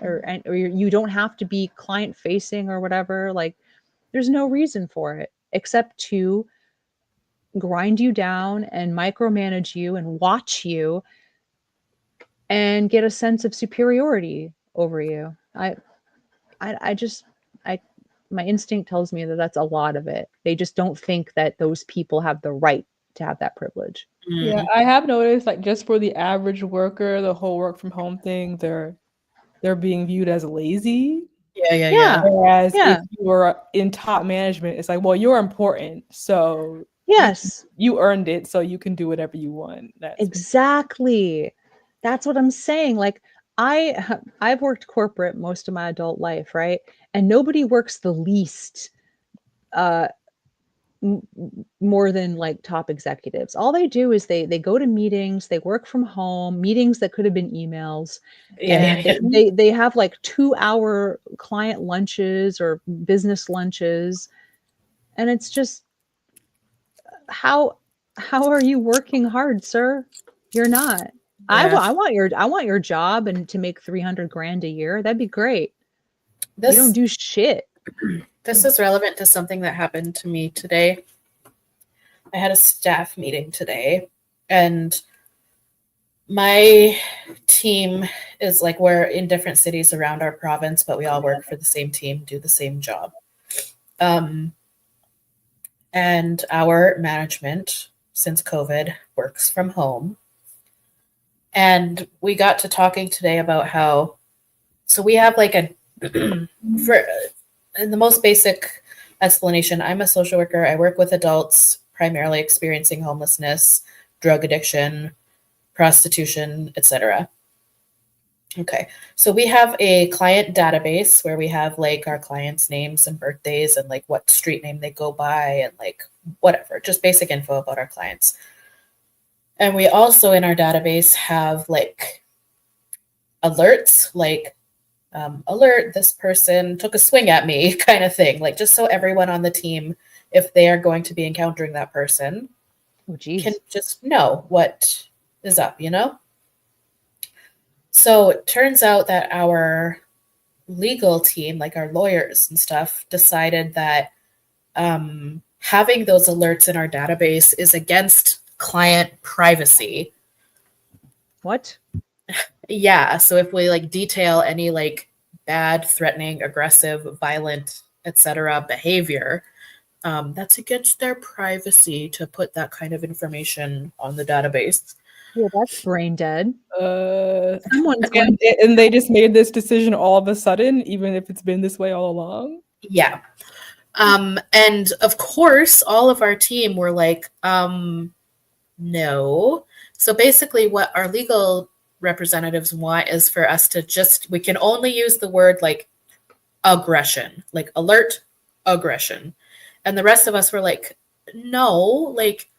C: you don't have to be client facing or whatever. Like, there's no reason for it except to grind you down and micromanage you and watch you and get a sense of superiority over you. My instinct tells me that that's a lot of it. They just don't think that those people have the right to have that privilege.
B: Yeah, I have noticed, like, just for the average worker, the whole work from home thing, they're being viewed as lazy.
A: Yeah.
B: Whereas if you are in top management, it's like, well, you're important, so
C: yes,
B: you earned it, so you can do whatever you want.
C: Exactly. That's what I'm saying. Like, I've worked corporate most of my adult life, right? And nobody works the least more than like top executives. All they do is they go to meetings, they work from home, meetings that could have been emails, and they have like 2-hour client lunches or business lunches, and it's just, how are you working hard, sir? You're not. I want your job and to make $300,000 a year. That'd be great. You don't do shit.
A: This is relevant to something that happened to me today. I had a staff meeting today, and my team is like, we're in different cities around our province, but we all work for the same team, do the same job. And our management, since COVID, works from home. And we got to talking today about how, so we have like in the most basic explanation, I'm a social worker. I work with adults primarily experiencing homelessness. drug addiction, prostitution, etc. Okay, so we have a client database where we have like our clients' names and birthdays and like what street name they go by and like whatever, just basic info about our clients. And we also in our database have like alerts, like alert, this person took a swing at me kind of thing, like just so everyone on the team, if they are going to be encountering that person, can just know what is up, you know? So it turns out that our legal team, like our lawyers and stuff, decided that having those alerts in our database is against client privacy.
C: What?
A: Yeah. So if we like detail any like bad, threatening, aggressive, violent, etc. behavior, that's against their privacy to put that kind of information on the database.
C: Yeah, that's brain dead.
B: Someone's and they just made this decision all of a sudden, even if it's been this way all along.
A: Yeah. And of course, all of our team were like, no. So basically, what our legal representatives want is for us to just, we can only use the word like aggression, like alert aggression. And the rest of us were like, no, like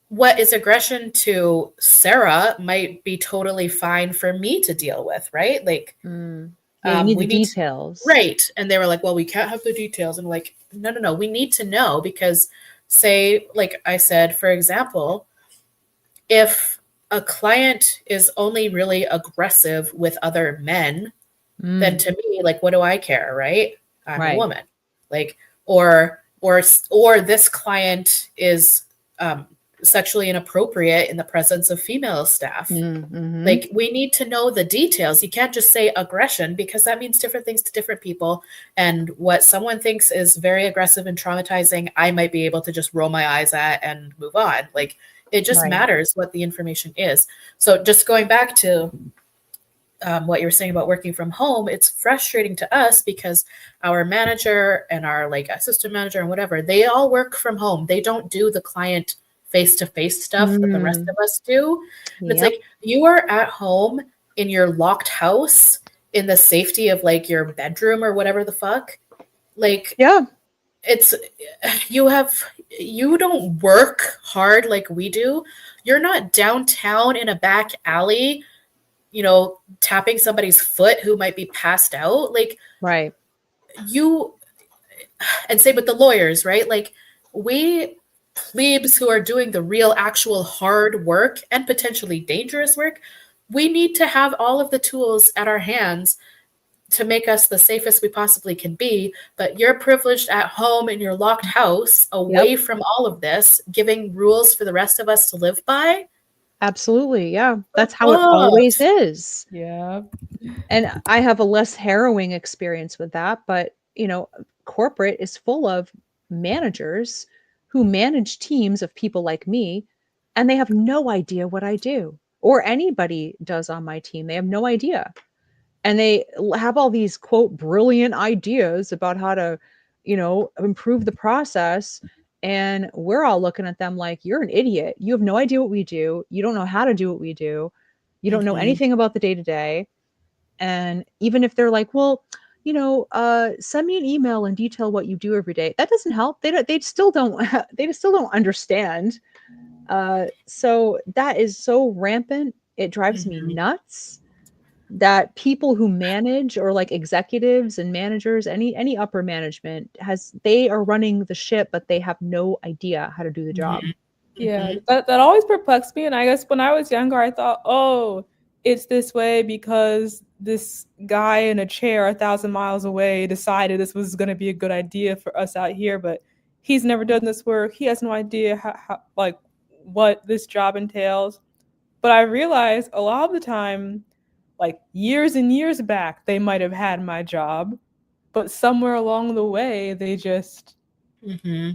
A: what is aggression to Sarah might be totally fine for me to deal with, right? Like,
C: yeah, you need the details.
A: Right. And they were like, well, we can't have the details. And like, no, we need to know because say, like I said, for example, if a client is only really aggressive with other men, then to me, like, what do I care, right? I'm a woman. Like, or this client is sexually inappropriate in the presence of female staff. Like, we need to know the details. You can't just say aggression because that means different things to different people. And what someone thinks is very aggressive and traumatizing, I might be able to just roll my eyes at and move on. Like, it just matters what the information is. So just going back to what you were saying about working from home, it's frustrating to us because our manager and our like assistant manager and whatever, they all work from home. They don't do the client face-to-face stuff that the rest of us do. And it's like, you are at home in your locked house in the safety of like your bedroom or whatever the fuck. Like, it's, you don't work hard like we do. You're not downtown in a back alley, you know, tapping somebody's foot who might be passed out. Like, you, and same with the lawyers, right? Like, we plebes who are doing the real actual hard work and potentially dangerous work, we need to have all of the tools at our hands to make us the safest we possibly can be. But you're privileged at home in your locked house away from all of this, giving rules for the rest of us to live by.
C: Absolutely. Yeah. That's how it always is.
B: Yeah.
C: And I have a less harrowing experience with that, but you know, corporate is full of managers who manage teams of people like me, and they have no idea what I do or anybody does on my team. They have no idea. And they have all these quote brilliant ideas about how to, you know, improve the process. And we're all looking at them like, you're an idiot. You have no idea what we do. You don't know how to do what we do. You don't know anything about the day-to-day. And even if they're like, well, you know, send me an email and detail what you do every day, that doesn't help. They still don't understand. So that is so rampant. It drives me nuts that people who manage or like executives and managers, any upper management they are running the ship, but they have no idea how to do the job.
B: Yeah, that always perplexed me. And I guess when I was younger, I thought, oh, it's this way because this guy in a chair 1,000 miles away decided this was going to be a good idea for us out here, but he's never done this work. He has no idea how like what this job entails. But I realized a lot of the time, like years and years back, they might have had my job, but somewhere along the way, they just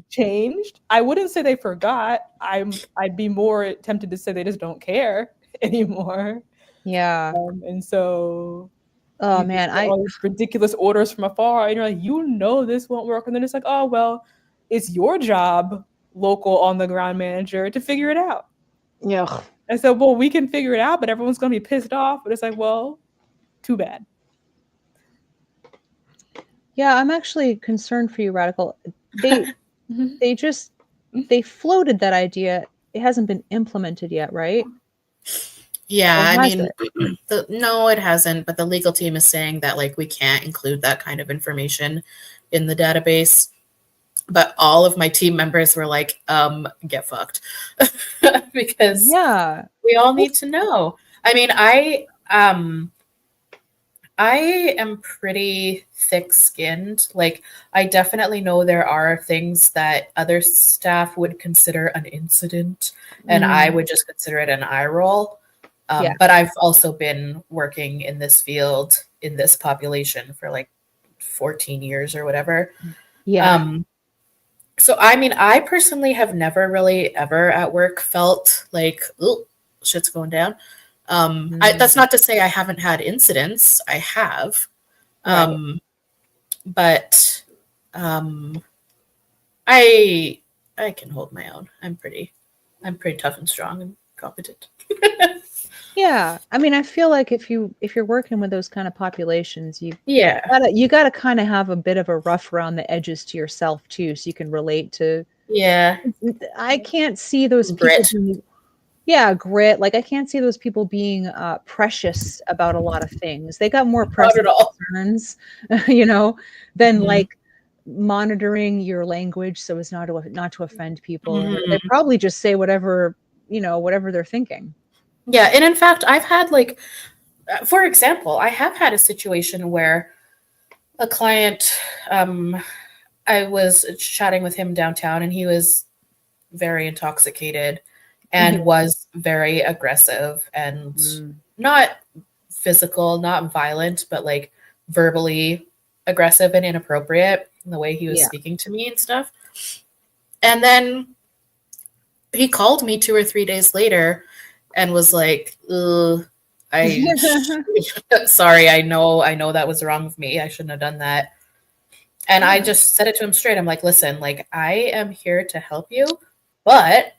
B: changed. I wouldn't say they forgot. I'd be more tempted to say they just don't care anymore.
C: Yeah.
B: And so,
C: oh man,
B: all these ridiculous orders from afar, and you're like, you know, this won't work, and then it's like, oh well, it's your job, local on the ground manager, to figure it out.
C: Yeah.
B: I said, well, we can figure it out, but everyone's going to be pissed off. But it's like, well, too bad.
C: Yeah, I'm actually concerned for you, Radical. They floated that idea. It hasn't been implemented yet, right?
A: Yeah,
C: Or
A: I
C: has
A: mean,
C: it?
A: no, it hasn't. But the legal team is saying that like we can't include that kind of information in the database. But all of my team members were like, get fucked. Because
C: Yeah.
A: we all need to know. I mean, I am pretty thick-skinned. Like, I definitely know there are things that other staff would consider an incident, and I would just consider it an eye roll.
C: Yeah.
A: But I've also been working in this field, in this population for like 14 years or whatever.
C: Yeah.
A: So, I mean, I personally have never really ever at work felt like, oh, shit's going down. That's not to say I haven't had incidents. I have.
C: Right.
A: But I can hold my own. I'm pretty tough and strong and competent.
C: Yeah. I mean, I feel like if you're working with those kind of populations,
A: Yeah.
C: you gotta kind of have a bit of a rough around the edges to yourself too, so you can relate to.
A: Yeah.
C: I can't see those
A: Grit.
C: people being, yeah, grit. Like I can't see those people being precious about a lot of things. They got more
A: Not
C: pressing
A: at all.
C: concerns, you know, than
A: Mhm.
C: like monitoring your language so as not to offend people. And they
A: Mhm.
C: probably just say whatever, whatever they're thinking.
A: Yeah, and in fact, I've had like, for example, I have had a situation where a client, I was chatting with him downtown, and he was very intoxicated and was very aggressive and not physical, not violent, but like verbally aggressive and inappropriate in the way he was
C: Yeah.
A: speaking to me and stuff. And then he called me 2 or 3 days later and was like, sorry, I know that was wrong of me. I shouldn't have done that. And I just said it to him straight. I'm like, listen, like I am here to help you, but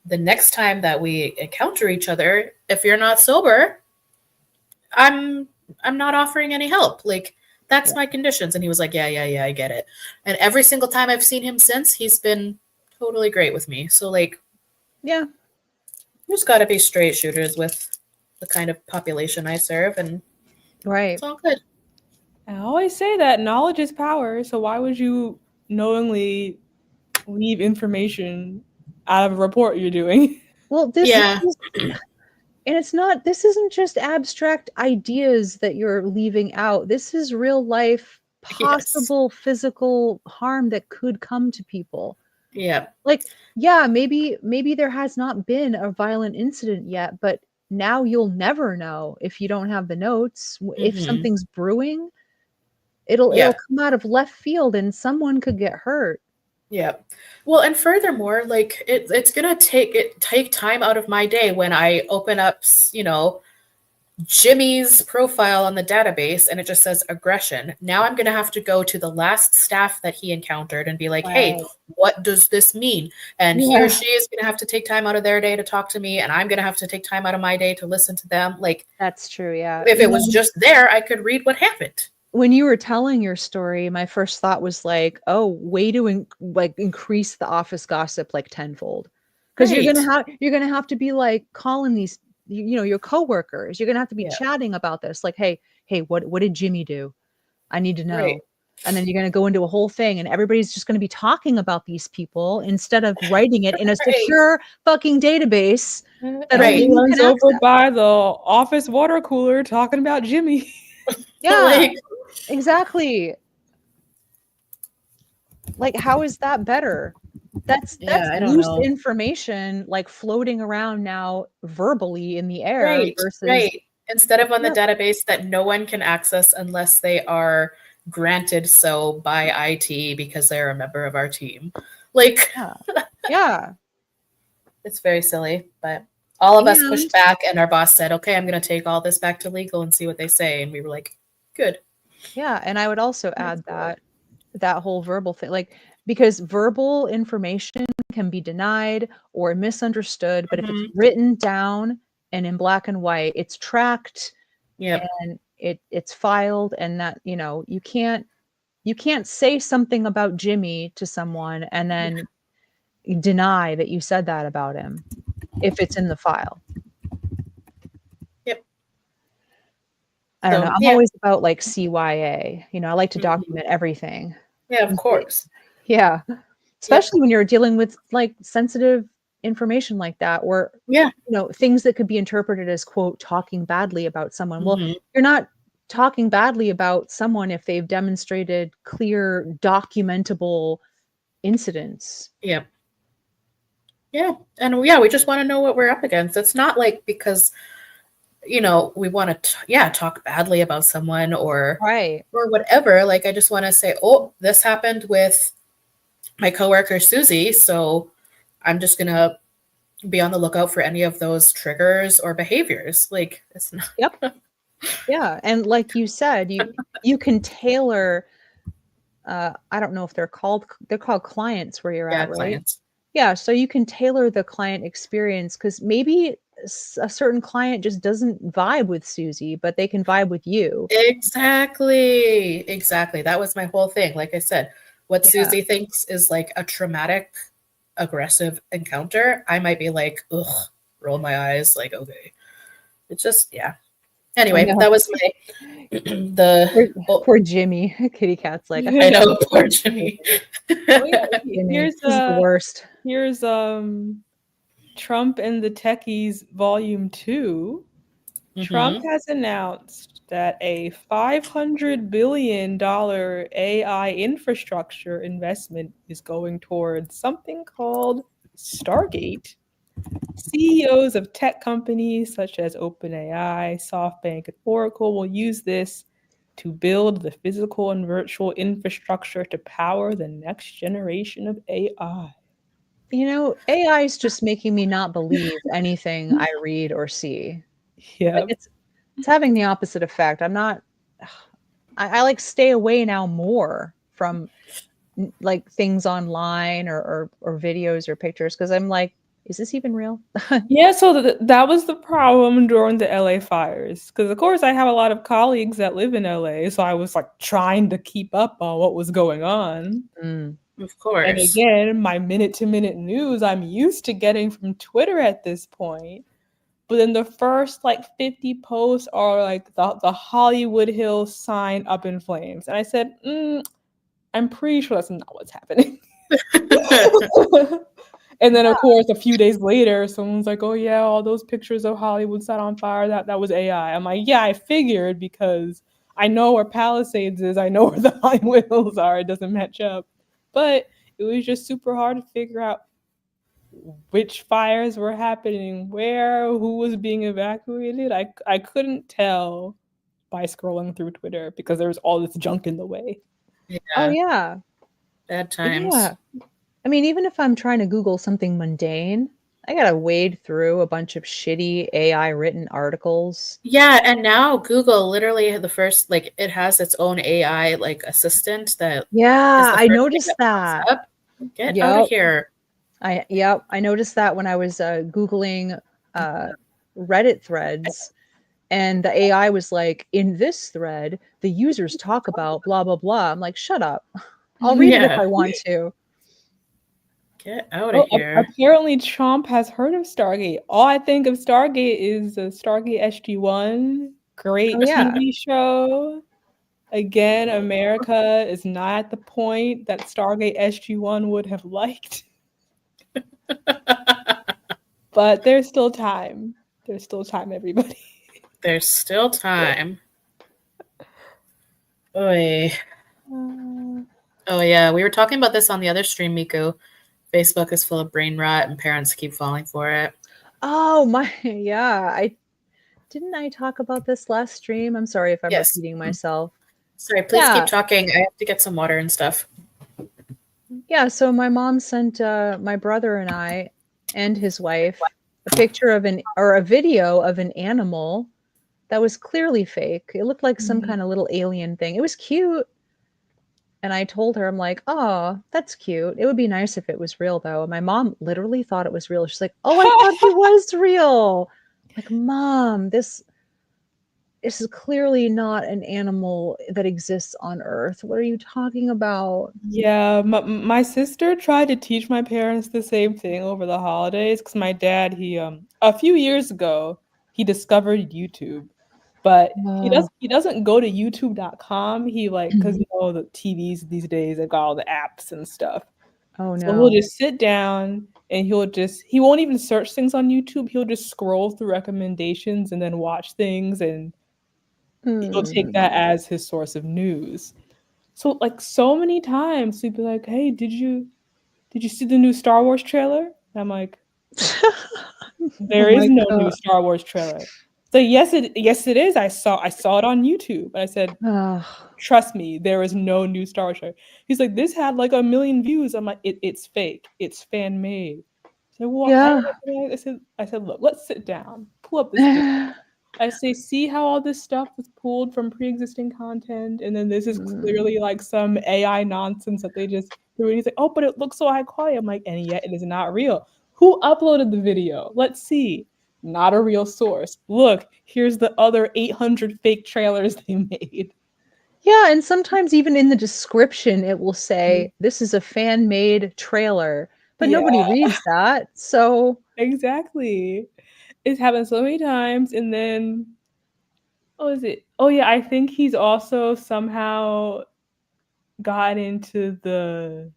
A: the next time that we encounter each other, if you're not sober, I'm not offering any help. Like that's my conditions. And he was like, yeah, I get it. And every single time I've seen him since, he's been totally great with me. So like,
C: Yeah.
A: there's got to be straight shooters with the kind of population I serve, and
C: Right.
A: it's all good.
B: I always say that knowledge is power. So why would you knowingly leave information out of a report you're doing?
C: Well, this isn't just abstract ideas that you're leaving out. This is real life possible physical harm that could come to people.
A: Yeah.
C: Like, yeah, maybe there has not been a violent incident yet, but now you'll never know if you don't have the notes. If something's brewing, it'll come out of left field and someone could get hurt.
A: Yeah. Well, and furthermore, like it's gonna take time out of my day when I open up, Jimmy's profile on the database and it just says aggression. Now I'm gonna have to go to the last staff that he encountered and be like, hey, what does this mean? And he or she is gonna have to take time out of their day to talk to me, and I'm gonna have to take time out of my day to listen to them. Like
C: that's true, yeah.
A: If it was just there, I could read what happened.
C: When you were telling your story, my first thought was like, oh, way to increase the office gossip like tenfold. Because you're gonna have to be like calling these, your coworkers. You're gonna have to be chatting about this. Like, hey, what did Jimmy do? I need to know. Right. And then you're gonna go into a whole thing, and everybody's just gonna be talking about these people instead of writing it in a secure fucking database that only
B: runs over by the office water cooler talking about Jimmy.
C: Yeah. Exactly. Like, how is that better? That's loose information like floating around now verbally in the air versus
A: instead of on the database that no one can access unless they are granted so by IT because they're a member of our team. Like it's very silly, but all of us pushed back and our boss said, okay, I'm going to take all this back to legal and see what they say. And we were like, good.
C: Yeah, and I would also add that whole verbal thing. Like, because verbal information can be denied or misunderstood, but if it's
A: Mhm.
C: written down and in black and white, it's tracked
A: Yep.
C: and it's filed, and that, you know, you can't say something about Jimmy to someone and then deny that you said that about him if it's in the file.
A: Yep.
C: I don't know.
A: So
C: I'm
A: yeah.
C: always about like CYA. You know, I like to
A: Mhm.
C: document everything.
A: Yeah, of course.
C: Yeah.
A: Yep.
C: Especially when you're dealing with like sensitive information like that, or,
A: Yeah.
C: you know, things that could be interpreted as, quote, talking badly about someone. Well,
A: Mhm.
C: you're not talking badly about someone if they've demonstrated clear, documentable incidents.
A: Yep. Yeah. And yeah, we just want to know what we're up against. It's not like because, you know, we want to talk badly about someone or
C: Right.
A: whatever. Like I just want to say, oh, this happened with my coworker Susie, so I'm just going to be on the lookout for any of those triggers or behaviors. Like it's not.
C: Yep. Yeah. And like you said, you can tailor, I don't know if they're called clients where you're
A: Yeah,
C: at, right?
A: clients.
C: Yeah, so you can tailor the client experience because maybe a certain client just doesn't vibe with Susie, but they can vibe with you.
A: Exactly. That was my whole thing. Like I said, what
C: Yeah.
A: Susie thinks is like a traumatic, aggressive encounter, I might be like, ugh, roll my eyes, like, okay. It's just, yeah.
C: I
A: Anyway,
C: know.
A: that was my the
C: Poor Jimmy. Kitty Cat's like, I
A: I
C: feel
A: know, poor Jimmy.
B: Oh, yeah.
C: Jimmy.
B: Here's
C: This is the worst.
B: here's Trump and the Techies Volume 2. Trump
A: Mhm.
B: has announced that a $500 billion AI infrastructure investment is going towards something called Stargate. CEOs of tech companies such as OpenAI, SoftBank, and Oracle will use this to build the physical and virtual infrastructure to power the next generation of AI.
C: You know, AI is just making me not believe anything I read or see. Like
B: Yeah.
C: it's having the opposite effect. I'm not I like stay away now more from like things online or videos or pictures because I'm like, is this even real?
B: Yeah, so that was the problem during the LA fires. Because, of course, I have a lot of colleagues that live in LA. So I was like trying to keep up on what was going on.
C: Mm.
A: Of
B: And
A: course.
B: again, my minute to minute news I'm used to getting from Twitter at this point. But then the first like 50 posts are like the Hollywood Hills sign up in flames. And I said, I'm pretty sure that's not what's happening. And then, of course, a few days later, someone's like, "Oh yeah, all those pictures of Hollywood set on fire. That was AI." I'm like, "Yeah, I figured because I know where Palisades is. I know where the Hollywood Hills are. It doesn't match up." But it was just super hard to figure out which fires were happening, where, who was being evacuated. I couldn't tell by scrolling through Twitter because there was all this junk in the way.
C: Oh
A: Yeah,
C: yeah.
A: bad times.
C: Yeah. I mean, even if I'm trying to Google something mundane, I gotta wade through a bunch of shitty AI written articles.
A: Yeah, and now Google literally the first like it has its own AI like assistant that is
C: Yeah,
A: the
C: I
A: first thing
C: noticed
A: that pops
C: that.
A: up. Get out of
C: Yep.
A: here.
C: I noticed that when I was Googling Reddit threads, and the AI was like, in this thread, the users talk about blah blah blah. I'm like, shut up. I'll read it if
A: Yeah,
C: I want to.
A: get out of
B: Oh,
A: here.
B: apparently Trump has heard of Stargate. All I think of Stargate is Stargate SG-1, great
C: Oh yeah.
B: TV show. Again, America is not at the point that Stargate SG-1 would have liked, but there's still time. There's still time, everybody.
A: There's still time. Oy. Oh yeah, we were talking about this on the other stream, Miku. Facebook is full of brain rot and parents keep falling for it.
C: Oh my yeah. I talk about this last stream? I'm sorry if I'm
A: Yes.
C: repeating myself.
A: Sorry, please
C: Yeah.
A: keep talking. I have to get some water and stuff.
C: Yeah, so my mom sent my brother and I and his wife a picture of a video of an animal that was clearly fake. It looked like some kind of little alien thing. It was cute. And I told her, I'm like, oh, that's cute. It would be nice if it was real, though. And my mom literally thought it was real. She's like, oh, I thought he was real. Like, Mom, this is clearly not an animal that exists on Earth. What are you talking about?
B: Yeah, my sister tried to teach my parents the same thing over the holidays because my dad, he a few years ago, he discovered YouTube, but
C: Oh,
B: he doesn't go to youtube.com. He like because the TVs these days have got all the apps and stuff.
C: oh
B: So he'll
C: no.
B: just sit down and he won't even search things on YouTube. He'll just scroll through recommendations and then watch things, and he'll take that
C: Mm.
B: as his source of news. So like so many times he'd be like, "Hey, did you see the new Star Wars trailer?" And I'm like,
C: Oh
B: "There is
C: my
B: no new
C: God.
B: Star Wars trailer." So yes it is. I saw it on YouTube. And I said,
C: Ugh.
B: "Trust me, there is no new Star Wars trailer." He's like, "This had like 1 million views." I'm like, it's fake. It's fan made. So well,
C: Yeah.
B: I said, look, let's sit down, pull up this video. I say, see how all this stuff was pulled from pre-existing content, and then this is
C: Mm.
B: clearly like some AI nonsense that they just threw. And he's like, oh, but it looks so high quality. I'm like, and yet it is not real. Who uploaded the video? Let's see. Not a real source. Look, here's the other 800 fake trailers they made.
C: Yeah, and sometimes even in the description, it will say, this is a fan-made trailer, but
B: Yeah,
C: nobody reads that. So,
B: exactly. It's happened so many times, and then what was it? Oh yeah, I think he's also somehow got into the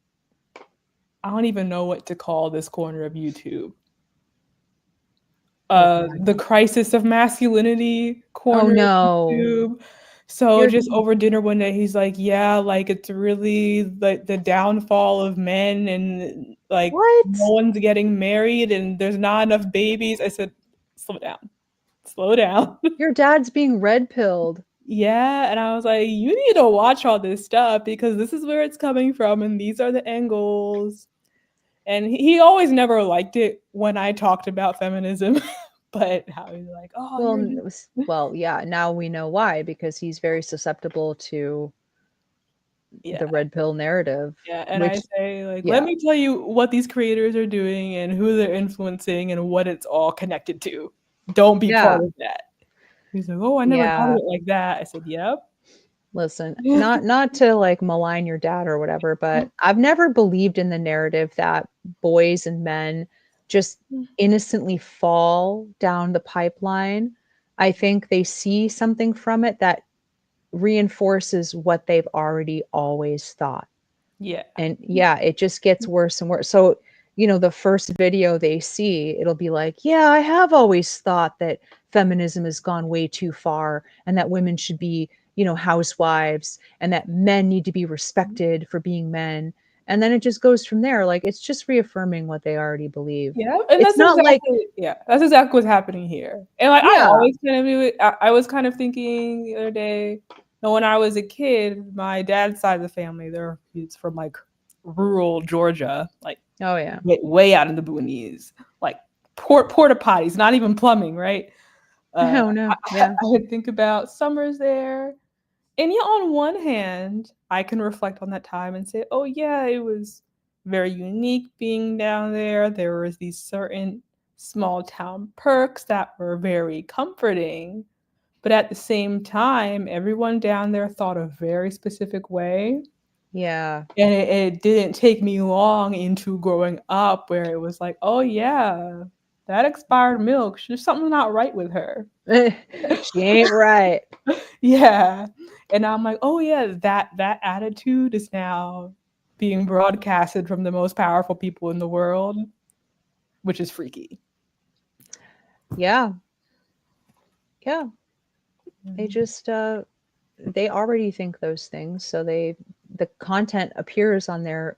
B: I don't even know what to call this corner of YouTube.
C: oh God.
B: The crisis of masculinity
C: Oh
B: corner of
C: no.
B: YouTube. So
C: You're
B: just over dinner one day, he's like, "Yeah, like it's really the downfall of men, and like no
C: what?
B: one's getting married, and there's not enough babies." I said, "Slow down, slow down."
C: Your dad's being red pilled.
B: Yeah, and I was like, "You need to watch all this stuff because this is where it's coming from, and these are the angles." And he always never liked it when I talked about feminism, but how he's like, "Oh,
C: Well,
B: you're just
C: well, yeah, now we know why, because he's very susceptible to
B: yeah,
C: the red pill narrative,
B: yeah." And I
C: which,
B: say, like, "Let
C: yeah,
B: me tell you what these creators are doing and who they're influencing and what it's all connected to. Don't be part
C: yeah,
B: of that." He's like, "Oh, I never thought of
C: yeah.
B: it like that." I said, "Yep."
C: Listen, not to like malign your dad or whatever, but I've never believed in the narrative that boys and men just innocently fall down the pipeline. I think they see something from it that reinforces what they've already always thought.
B: Yeah.
C: And yeah, it just gets worse and worse. So, the first video they see, it'll be like, yeah, I have always thought that feminism has gone way too far and that women should be, housewives and that men need to be respected for being men. And then it just goes from there. Like, it's just reaffirming what they already believe.
B: Yeah, and
C: It's not like,
B: that's exactly what's happening here. And like I
C: yeah,
B: always kind of do it. I was kind of thinking the other day, when I was a kid, my dad's side of the family, he's from like rural Georgia, like
C: oh yeah.
B: way out in the boonies, like porta potties, not even plumbing, right?
C: Oh no.
B: I
C: Yeah.
B: would think about summers there. And yeah, on one hand, I can reflect on that time and say, oh yeah, it was very unique being down there. There was these certain small town perks that were very comforting. But at the same time, everyone down there thought a very specific way.
C: Yeah.
B: And it didn't take me long into growing up where it was like, oh yeah, that expired milk, there's something not right with her.
C: She ain't right.
B: Yeah. And I'm like, oh yeah, that attitude is now being broadcasted from the most powerful people in the world, which is freaky.
C: Yeah. Yeah. They just they already think those things, so the content appears on their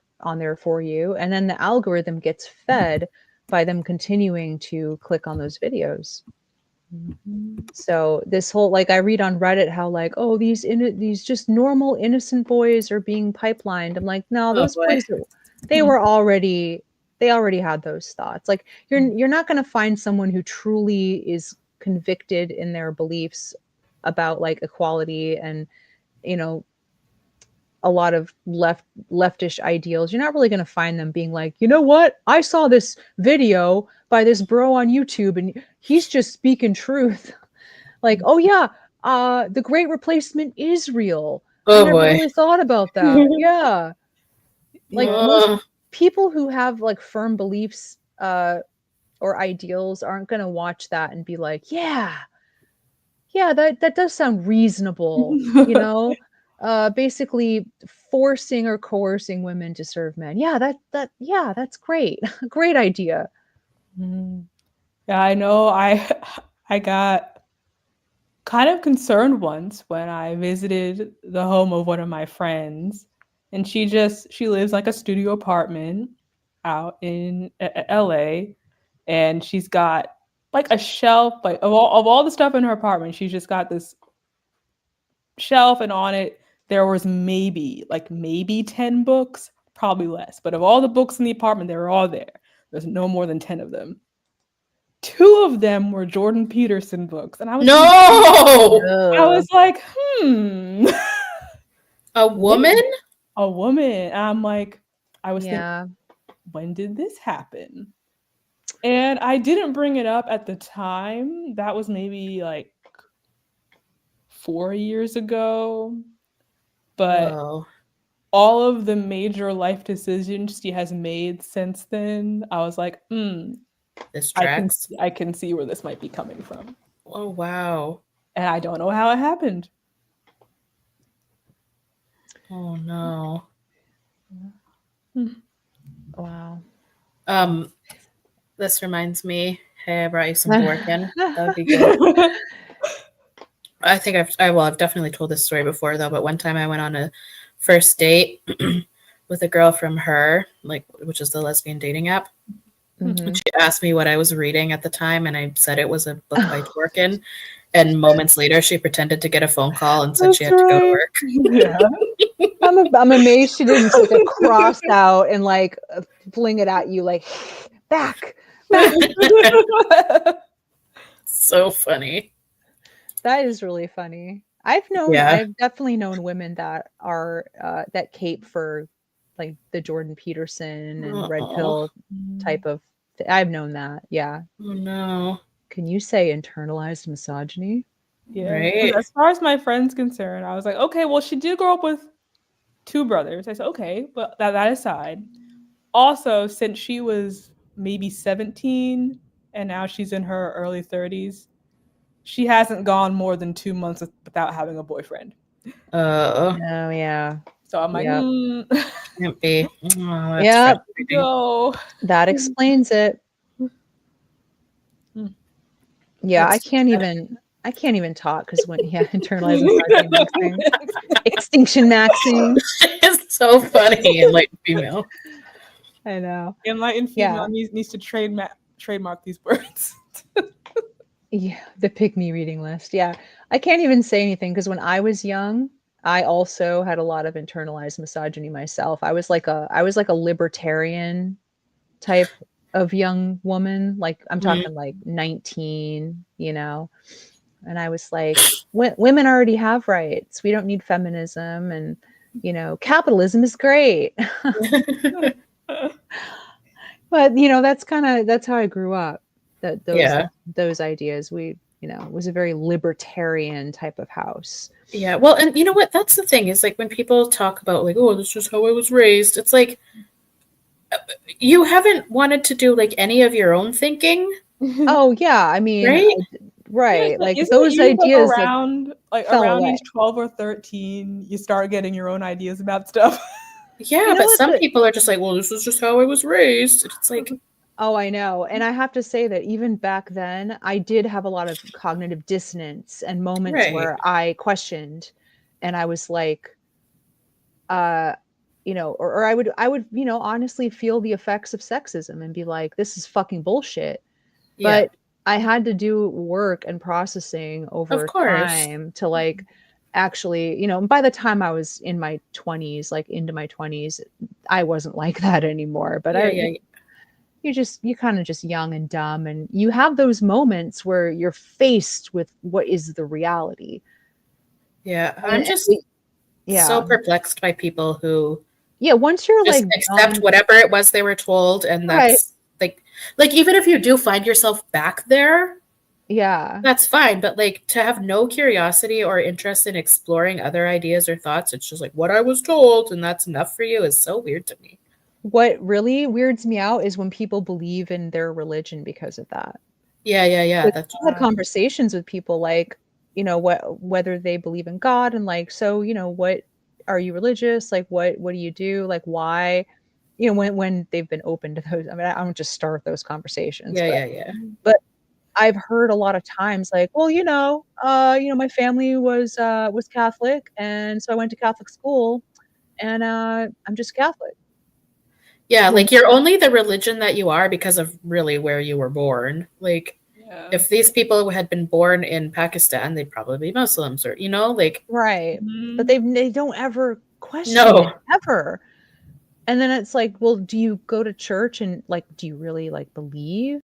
C: For You, and then the algorithm gets fed by them continuing to click on those videos. So this whole, like, I read on Reddit how, like, oh, these just normal innocent boys are being pipelined. I'm like, no,
A: Oh
C: those
A: boy.
C: boys they were already they already had those thoughts. Like, you're not going to find someone who truly is convicted in their beliefs about like equality and, you know a lot of leftish ideals, you're not really going to find them being like, you know what? I saw this video by this bro on YouTube and he's just speaking truth. Like, oh yeah, the Great Replacement is real. I
A: Oh
C: never
A: boy.
C: really thought about that. Yeah. Like most people who have like firm beliefs or ideals aren't going to watch that and be like, yeah, that does sound reasonable, you know? Basically forcing or coercing women to serve men. Yeah, that's great. Great idea.
B: Yeah, I know. I got kind of concerned once when I visited the home of one of my friends, and she lives like a studio apartment out in LA, and she's got like a shelf, like of all the stuff in her apartment, she's just got this shelf, and on it there was maybe 10 books, probably less, but of all the books in the apartment, they were all there. There's no more than 10 of them. 2 of them were Jordan Peterson books, and I was like,
A: A woman?
B: A woman. And I'm like, I was
C: Yeah.
B: thinking, when did this happen? And I didn't bring it up at the time. That was maybe like 4 years ago. But all of the major life decisions she has made since then, I was like,
A: this tracks.
B: I can see where this might be coming from.
A: Oh wow.
B: And I don't know how it happened.
A: Oh no.
C: Wow.
A: This reminds me. Hey, I brought you some Borkin. That would be good. I think I've definitely told this story before though, but one time I went on a first date with a girl from Her, which is the lesbian dating app. Mm-hmm. She asked me what I was reading at the time, and I said it was a book by Borkin. And moments later, she pretended to get a phone call and said she had to go to work.
B: Yeah.
C: I'm amazed she didn't take a cross out and like fling it at you, like back.
A: So funny.
C: That is really funny. I've definitely known women that are that cape for like the Jordan Peterson and red pill type of. I've known that. Yeah.
A: Oh no.
C: Can you say internalized misogyny?
B: Yeah.
A: Right.
B: As far as my friend's concerned, I was like, okay, well, she did grow up with 2 brothers. I said, okay, but that aside, also since she was maybe 17 and now she's in her early 30s, she hasn't gone more than 2 months without having a boyfriend.
C: Oh yeah.
B: So I'm like,
A: Can't be.
C: Yeah.
B: No.
C: That explains it. Yeah, I can't even talk because when internalized misogyny, extinction maxing.
A: It's so funny. Enlightened female.
C: I know.
B: Enlightened female needs to trademark these words.
C: Yeah, the pick me reading list. Yeah, I can't even say anything because when I was young, I also had a lot of internalized misogyny myself. I was like a libertarian type of young woman. Like I'm talking like 19, you know. And I was like, women already have rights. We don't need feminism, and you know, capitalism is great. But you know, that's how I grew up. Those ideas. It was a very libertarian type of house.
A: Yeah. Well, and you know what? That's the thing is like when people talk about like, oh, this is how I was raised. It's like you haven't wanted to do like any of your own thinking.
C: Oh yeah, I mean, right?
B: Yeah,
C: like those ideas
B: around age 12 or 13, you start getting your own ideas about stuff.
A: Yeah, but some people are just like, well, this is just how I was raised. It's like,
C: oh, I know. And I have to say that even back then, I did have a lot of cognitive dissonance and moments where I questioned and I was like, you know, or I would, you know, honestly feel the effects of sexism and be like, this is fucking bullshit. Yeah. But I had to do work and processing over time to like actually, you know, by the time I was in my 20s, like into my 20s, I wasn't like that anymore. But you're kind of just young and dumb, and you have those moments where you're faced with what is the reality.
A: Yeah, so perplexed by people who
C: once you're
A: just
C: like
A: accept
C: done,
A: whatever it was they were told, and
C: right,
A: that's like even if you do find yourself back there,
C: yeah,
A: that's fine. But like to have no curiosity or interest in exploring other ideas or thoughts, it's just like what I was told, and that's enough for you is so weird to me.
C: what really weirds me out is when people believe in their religion because of that.
A: Yeah.
C: Like,
A: That's
C: I've had conversations with people like, whether they believe in God, and like, so, what are you religious? Like, what do you do? Like, why? When they've been open to those. I mean, I don't just start those conversations,
A: yeah.
C: but I've heard a lot of times like, well, my family was Catholic, and so I went to Catholic school, and I'm just Catholic.
A: Yeah,
C: Well,
A: like you're only the religion that you are because of really where you were born. Like if these people had been born in Pakistan, they'd probably be Muslims or like
C: right. But they don't ever question
A: no.
C: it ever. And then it's like, well, do you go to church, and like, do you really like believe? And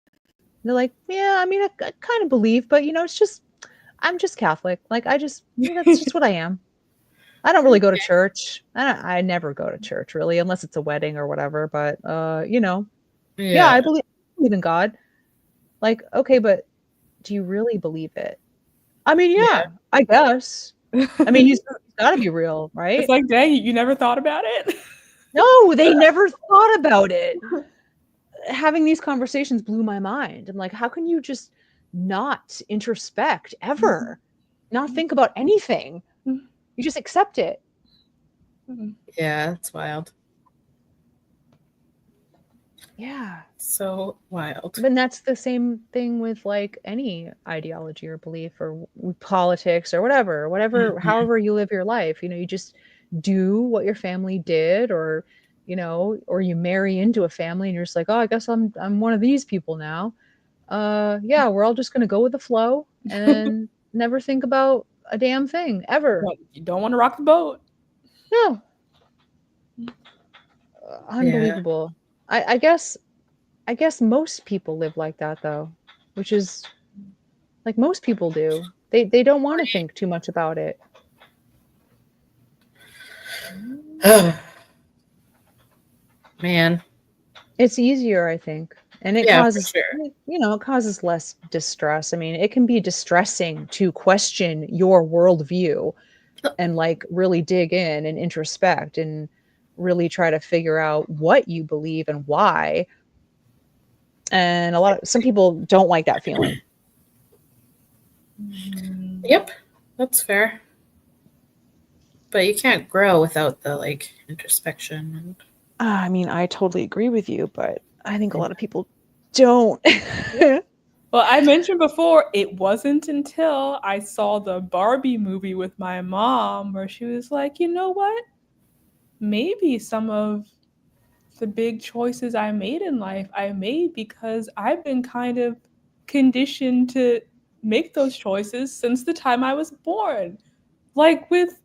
C: they're like, yeah, I mean, I kind of believe, but I'm just Catholic. Like, that's just what I am. I don't really go to church. I never go to church really, unless it's a wedding or whatever. But yeah, I believe in God. Like, okay, but do you really believe it? I mean, yeah, I guess. I mean, he's got to be real, right?
B: It's like, dang, you never thought about it?
C: No, they never thought about it. Having these conversations blew my mind. I'm like, how can you just not introspect ever? Not think about anything? You just accept it.
A: Yeah, it's wild.
C: Yeah.
A: So wild.
C: But that's the same thing with like any ideology or belief or politics or whatever, however you live your life. You just do what your family did, or or you marry into a family and you're just like, oh, I guess I'm one of these people now. Yeah, we're all just gonna go with the flow and never think about a damn thing ever.
B: Well, you don't want to rock the boat.
C: No. Unbelievable. I guess most people live like that though, which is like most people do. They don't want to think too much about it.
A: Man.
C: It's easier, I think. And it
A: Yeah, for
C: causes,
A: sure.
C: it causes less distress. I mean, it can be distressing to question your worldview and like really dig in and introspect and really try to figure out what you believe and why. And some people don't like that feeling.
A: Yep, that's fair. But you can't grow without the like introspection. And
C: I mean, I totally agree with you, but I think a lot of people don't.
B: Well, I mentioned before, it wasn't until I saw the Barbie movie with my mom where she was like, you know what? Maybe some of the big choices I made in life, I made because I've been kind of conditioned to make those choices since the time I was born. Like with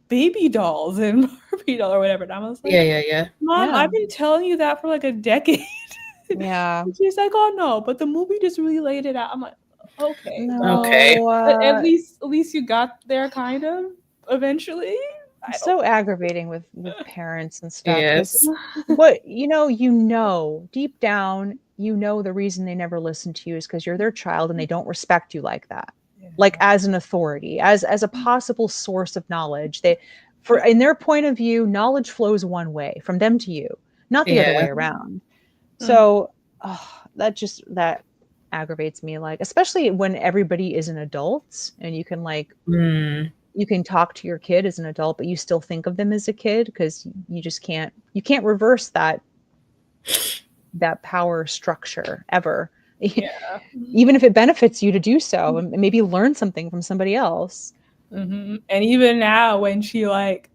B: baby dolls and Barbie doll or whatever. And I was like,
A: yeah.
B: Mom,
C: Yeah.
B: I've been telling you that for like a decade.
C: Yeah.
B: She's like, oh no, but the movie just really laid it out. I'm like, okay.
C: No,
A: Okay.
B: But at least you got there kind of eventually.
C: It's so aggravating with parents and stuff.
A: Yes.
C: What deep down, the reason they never listen to you is because you're their child and they don't respect you like that. Like as an authority, as a possible source of knowledge. In their point of view, knowledge flows one way from them to you, not the other way around. So that aggravates me, like, especially when everybody is an adult and you can like you can talk to your kid as an adult, but you still think of them as a kid because you can't reverse that power structure ever.
B: Yeah.
C: Even if it benefits you to do so and maybe learn something from somebody else.
B: Mm-hmm. And even now when she like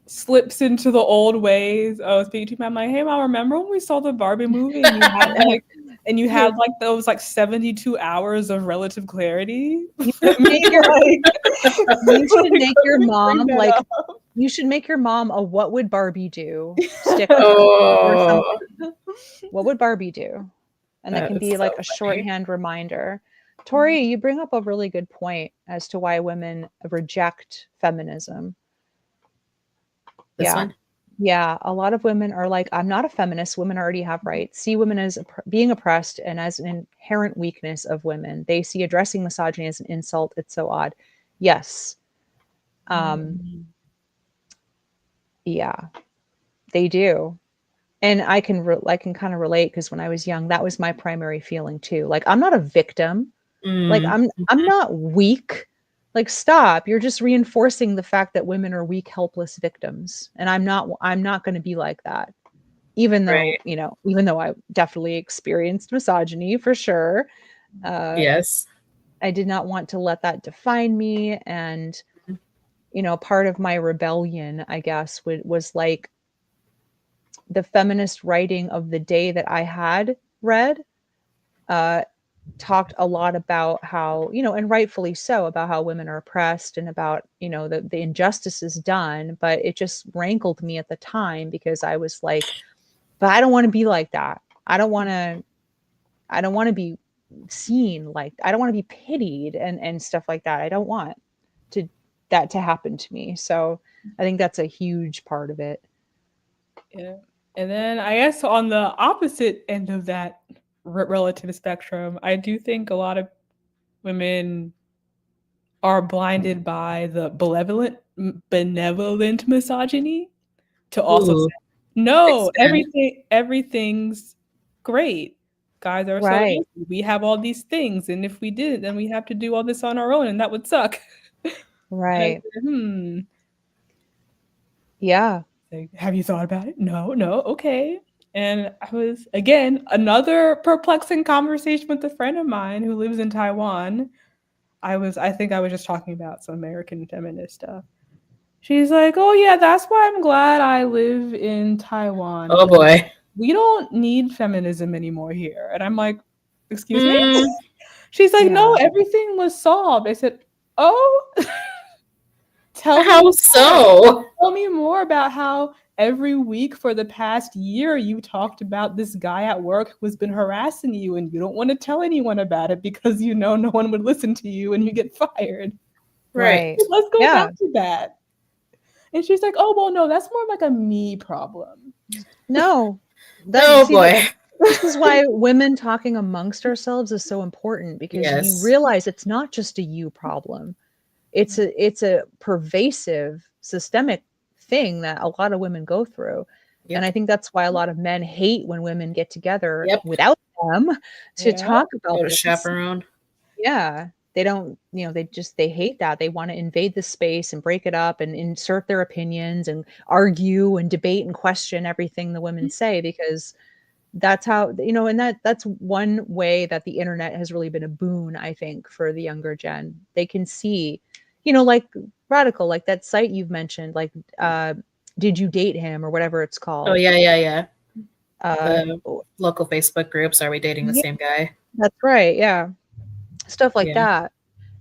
B: slips into the old ways of speaking to me, I'm like, hey Mom, remember when we saw the Barbie movie and you had like those like 72 hours of relative clarity?
C: You should make your mom like you should make your mom a what would Barbie do sticker or something. What would Barbie do? And that can be like a shorthand reminder Tori, you bring up a really good point as to why women reject feminism.
A: This one?
C: Yeah, a lot of women are like, I'm not a feminist. Women already have rights. See women as being oppressed and as an inherent weakness of women. They see addressing misogyny as an insult. It's so odd. Yes. Yeah, they do. And I can kind of relate because when I was young, that was my primary feeling too. Like, I'm not a victim. Like, I'm not weak. Like, stop. You're just reinforcing the fact that women are weak, helpless victims. And I'm not going to be like that. Even though,
A: Right.
C: Even though I definitely experienced misogyny for sure.
A: Yes.
C: I did not want to let that define me. And, part of my rebellion, I guess, was like the feminist writing of the day that I had read, talked a lot about how, and rightfully so, about how women are oppressed and about, the injustices done. But it just rankled me at the time because I was like, but I don't want to be like that. I don't want to be seen like, I don't want to be pitied and stuff like that. I don't want that to happen to me. So I think that's a huge part of it.
B: Yeah. And then I guess on the opposite end of that relative spectrum, I do think a lot of women are blinded by the benevolent misogyny to also say, no, everything's great. Guys are so easy. We have all these things, and if we didn't, then we have to do all this on our own, and that would suck.
C: Right.
B: Said,
C: Yeah.
B: Like, have you thought about it? No, okay. And I was, again, another perplexing conversation with a friend of mine who lives in Taiwan. I think I was just talking about some American feminist stuff. She's like, oh yeah, that's why I'm glad I live in Taiwan.
A: Oh boy.
B: We don't need feminism anymore here. And I'm like, excuse me? She's like, no, everything was solved. I said, oh, tell me more about how every week for the past year you talked about this guy at work who's been harassing you and you don't want to tell anyone about it because no one would listen to you and you get fired.
A: Right.
B: Let's go back to that. And she's like, oh, well, no, that's more like a me problem.
C: No.
A: Boy.
C: This is why women talking amongst ourselves is so important, because you realize it's not just a you problem. It's a pervasive systemic thing that a lot of women go through. Yep. And I think that's why a lot of men hate when women get together without them to talk about
A: this. Chaperone.
C: Yeah. They don't, they hate that. They want to invade the space and break it up and insert their opinions and argue and debate and question everything the women say, because that's how, and that's one way that the internet has really been a boon, I think, for the younger gen. They can see, like Radical, like that site you've mentioned, like, Did You Date Him or whatever it's called.
A: Oh, yeah. The local Facebook groups, Are We Dating the Same Guy?
C: That's right, yeah. Stuff like that.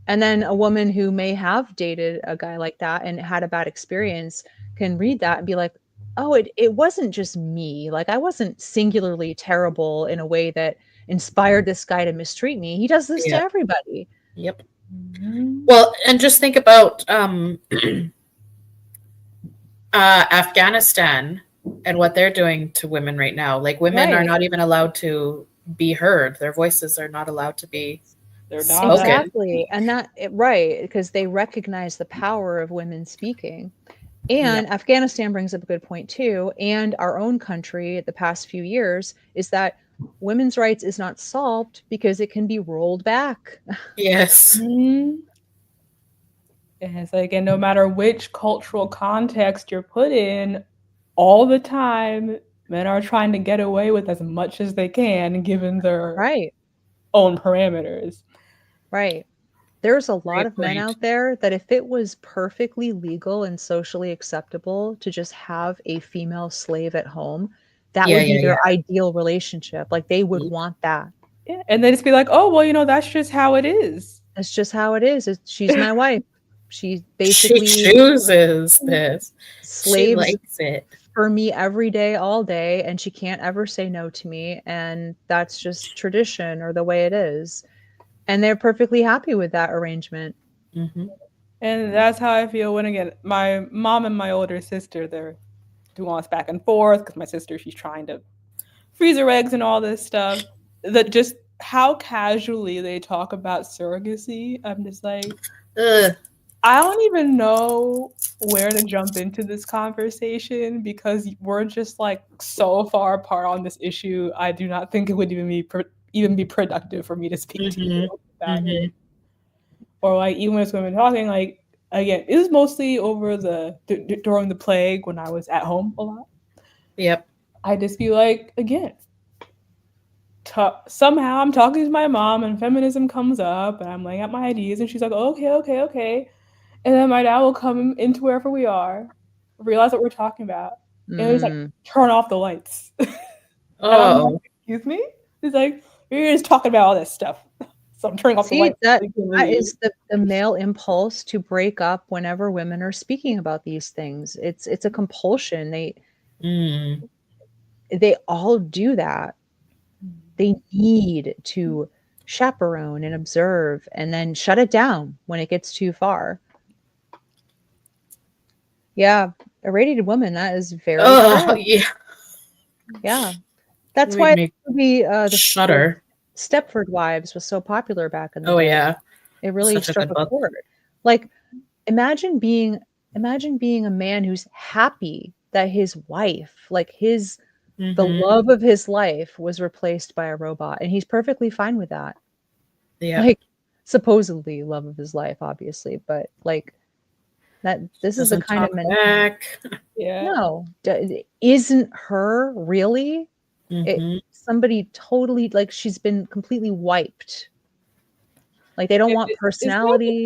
C: And then a woman who may have dated a guy like that and had a bad experience can read that and be like, oh, it wasn't just me. Like, I wasn't singularly terrible in a way that inspired this guy to mistreat me. He does this to everybody.
A: Yep. Well, and just think about Afghanistan and what they're doing to women right now. Like, women are not even allowed to be heard. Their voices are not allowed to be spoken.
C: Exactly. And because they recognize the power of women speaking. And Afghanistan brings up a good point too. And our own country the past few years is that women's rights is not solved because it can be rolled back.
A: Yes.
B: And it's like, and no matter which cultural context you're put in, all the time, men are trying to get away with as much as they can, given their own parameters.
C: Right. There's a lot of men out there that if it was perfectly legal and socially acceptable to just have a female slave at home, that would be their ideal relationship. Like, they would want that.
B: Yeah. And they just be like, oh, well, that's just how it is.
C: That's just how it is. She's my wife. She basically
A: chooses this.
C: Slaves
A: she likes it
C: for me every day, all day, and she can't ever say no to me. And that's just tradition or the way it is. And they're perfectly happy with that arrangement.
A: Mm-hmm.
B: And that's how I feel when, again, my mom and my older sister, they're doing all this back and forth because my sister, she's trying to freeze her eggs and all this stuff. That just how casually they talk about surrogacy. I'm just like,
A: Ugh.
B: I don't even know where to jump into this conversation because we're just like so far apart on this issue. I do not think it would even be productive for me to speak to you about it. Or like even with women talking, like again, it was mostly over during the plague when I was at home a lot.
A: Yep.
B: I just be like, again, somehow I'm talking to my mom and feminism comes up and I'm laying out my ideas and she's like, okay. And then my dad will come into wherever we are, realize what we're talking about, and he's like, turn off the lights.
A: Oh.
B: Like, excuse me? He's like, you're just talking about all this stuff. So I'm turning off the lights.
C: That is the male impulse to break up whenever women are speaking about these things. It's a compulsion. They all do that. They need to chaperone and observe and then shut it down when it gets too far. Yeah, irradiated woman, that is very true.
A: Yeah.
C: Yeah. That's why the
A: Shudder.
C: Stepford Wives was so popular back in the day.
A: Oh yeah.
C: It really struck a chord. Like imagine being a man who's happy that his wife, like the love of his life was replaced by a robot, and he's perfectly fine with that.
A: Yeah.
C: Like supposedly love of his life, obviously, but like that this is the kind of
A: mentality.
B: Yeah.
C: No, isn't her really? Somebody totally, like, she's been completely wiped. Like they don't want personality.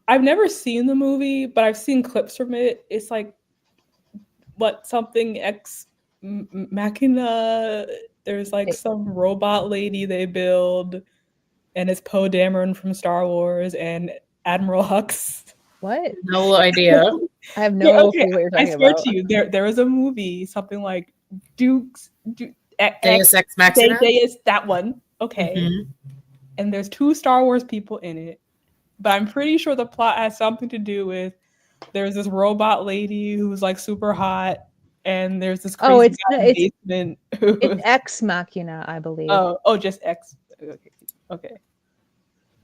B: I've never seen the movie, but I've seen clips from it. It's like something ex machina. There's like some robot lady they build, and it's Poe Dameron from Star Wars and Admiral Hux.
C: What?
A: No idea.
C: I have no clue what you're talking about.
B: I swear to you, there was a movie, something like Deus
A: Ex Machina.
B: Deus, that one. Okay. And there's 2 Star Wars people in it, but I'm pretty sure the plot has something to do with there's this robot lady who's like super hot, and there's this crazy guy in the basement.
C: It's Ex Machina, I believe.
B: Oh, just X. Okay.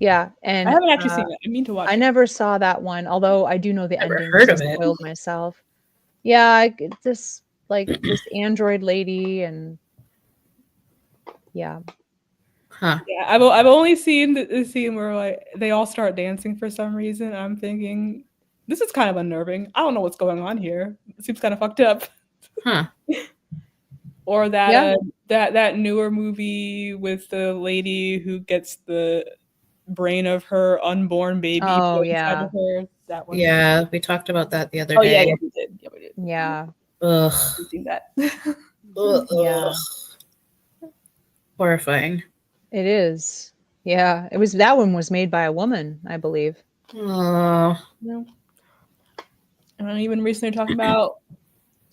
C: Yeah, and
B: I haven't actually seen it. I mean to watch.
C: I never saw that one, although I do know the ending.
A: Heard of it?
C: Spoiled myself. Yeah, this android lady, and yeah.
A: Huh.
B: Yeah, I've only seen the scene where like they all start dancing for some reason. I'm thinking this is kind of unnerving. I don't know what's going on here. It seems kind of fucked up.
A: Huh.
B: Or that that newer movie with the lady who gets the brain of her unborn baby.
C: Oh yeah.
B: Of her. That one.
A: Yeah, we talked about that the other day.
B: Yeah, we did. Yeah, we did.
C: Yeah.
A: Ugh.
B: I've seen that.
C: Yeah.
A: Horrifying.
C: It is. Yeah. That one was made by a woman, I believe.
A: Oh.
B: No. And I'm even recently talking about,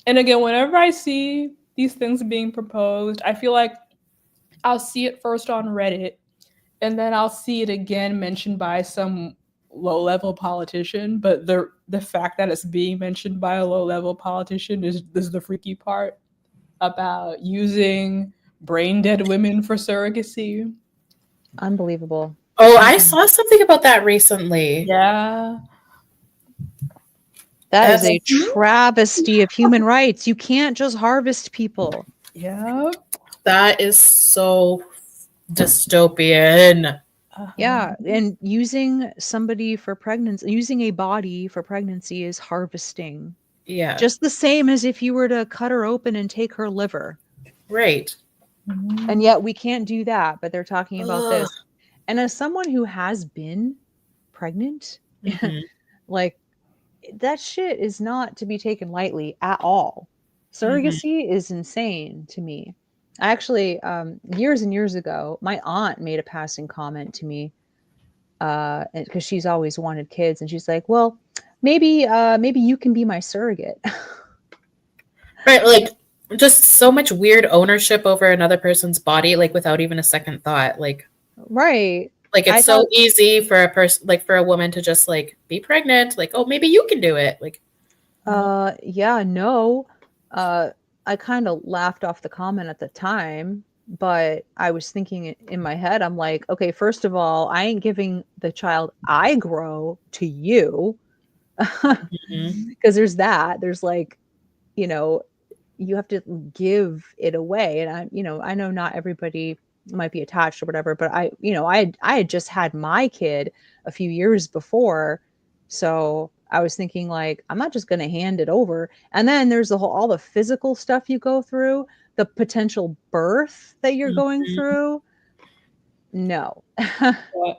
B: and again, whenever I see these things being proposed, I feel like I'll see it first on Reddit, and then I'll see it again mentioned by some low-level politician. But the fact that it's being mentioned by a low-level politician is the freaky part about using brain-dead women for surrogacy.
C: Unbelievable.
A: Oh, I saw something about that recently.
B: Yeah.
C: That is a travesty of human rights. You can't just harvest people.
B: Yeah.
A: That is so dystopian.
C: Yeah, and using somebody for pregnancy, using a body for pregnancy is harvesting.
A: Yeah.
C: Just the same as if you were to cut her open and take her liver.
A: Right.
C: And yet we can't do that, but they're talking about this. And as someone who has been pregnant, like that shit is not to be taken lightly at all. Surrogacy is insane to me. I actually, years and years ago, my aunt made a passing comment to me because she's always wanted kids. And she's like, well, maybe you can be my surrogate.
A: Right. Like just so much weird ownership over another person's body, like without even a second thought. Like,
C: right.
A: Like it's so easy for a person, like for a woman to just like be pregnant. Like, oh, maybe you can do it. Like,
C: yeah, no. I kind of laughed off the comment at the time, but I was thinking in my head, I'm like, okay, first of all, I ain't giving the child I grow to you. Because there's that. There's like, you know, you have to give it away. And I know not everybody might be attached or whatever, but I had just had my kid a few years before. So I was thinking like, I'm not just going to hand it over. And then there's all the physical stuff you go through, the potential birth that you're going through. No,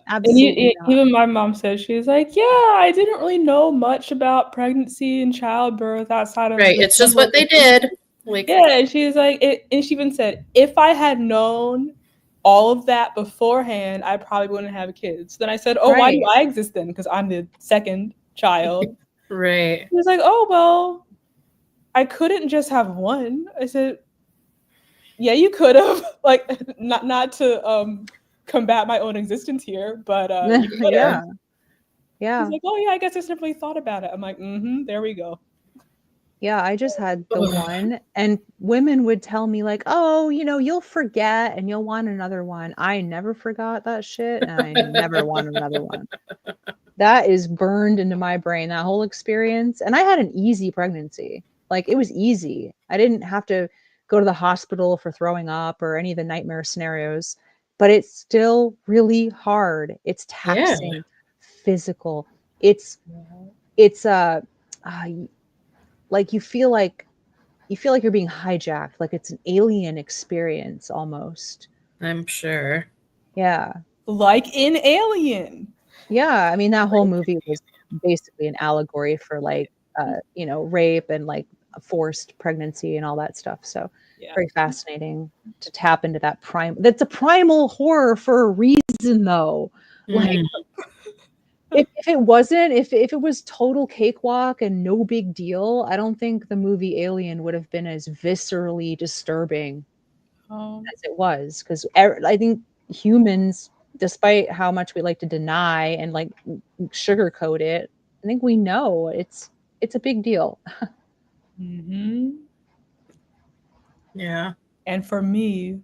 C: absolutely not.
B: Even my mom said, she was like, yeah, I didn't really know much about pregnancy and childbirth outside of
A: right. It's just what they did. Like,
B: yeah, and she was like, and she even said, if I had known all of that beforehand, I probably wouldn't have kids. Then I said, oh, why do I exist then? Because I'm the second child.
A: Right.
B: She was like, oh, well, I couldn't just have one. I said, yeah, you could have. Like, not to combat my own existence here, but you could have.
C: Yeah.
B: She's like, oh, yeah, I guess I just never really thought about it. I'm like, there we go.
C: Yeah, I just had the one, and women would tell me like, oh, you'll forget and you'll want another one. I never forgot that shit, and I never want another one. That is burned into my brain, that whole experience. And I had an easy pregnancy. Like, it was easy. I didn't have to go to the hospital for throwing up or any of the nightmare scenarios, but it's still really hard. It's taxing, physical. It's like you feel like you're being hijacked, like it's an alien experience almost.
A: I'm sure.
C: Yeah.
B: Like in Alien.
C: Yeah, I mean, that whole movie was basically an allegory for like rape and like forced pregnancy and all that stuff. So very fascinating to tap into that that's a primal horror for a reason though. Like if it wasn't, if it was total cakewalk and no big deal, I don't think the movie Alien would have been as viscerally disturbing as it was. Because I think humans, despite how much we like to deny and like sugarcoat it, I think we know it's a big deal.
A: Yeah.
B: And for me,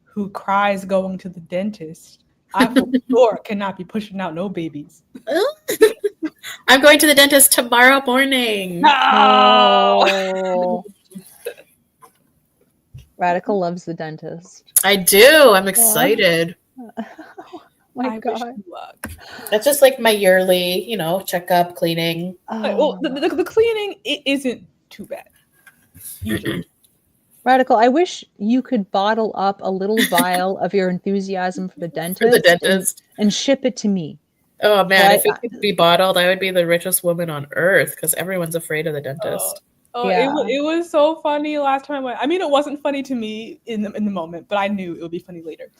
B: who cries going to the dentist, I for sure cannot be pushing out no babies.
A: I'm going to the dentist tomorrow morning.
C: Oh. Radical loves the dentist.
A: I do. I'm excited.
C: Oh my God.
B: Wish you luck.
A: That's just like my yearly, checkup, cleaning.
B: Well, the cleaning isn't too bad. Usually.
C: Radical, I wish you could bottle up a little vial of your enthusiasm for the dentist, and ship it to me.
A: Oh man, if it could be bottled, I would be the richest woman on earth because everyone's afraid of the dentist.
B: It was so funny last time I went. I mean, it wasn't funny to me in the moment, but I knew it would be funny later.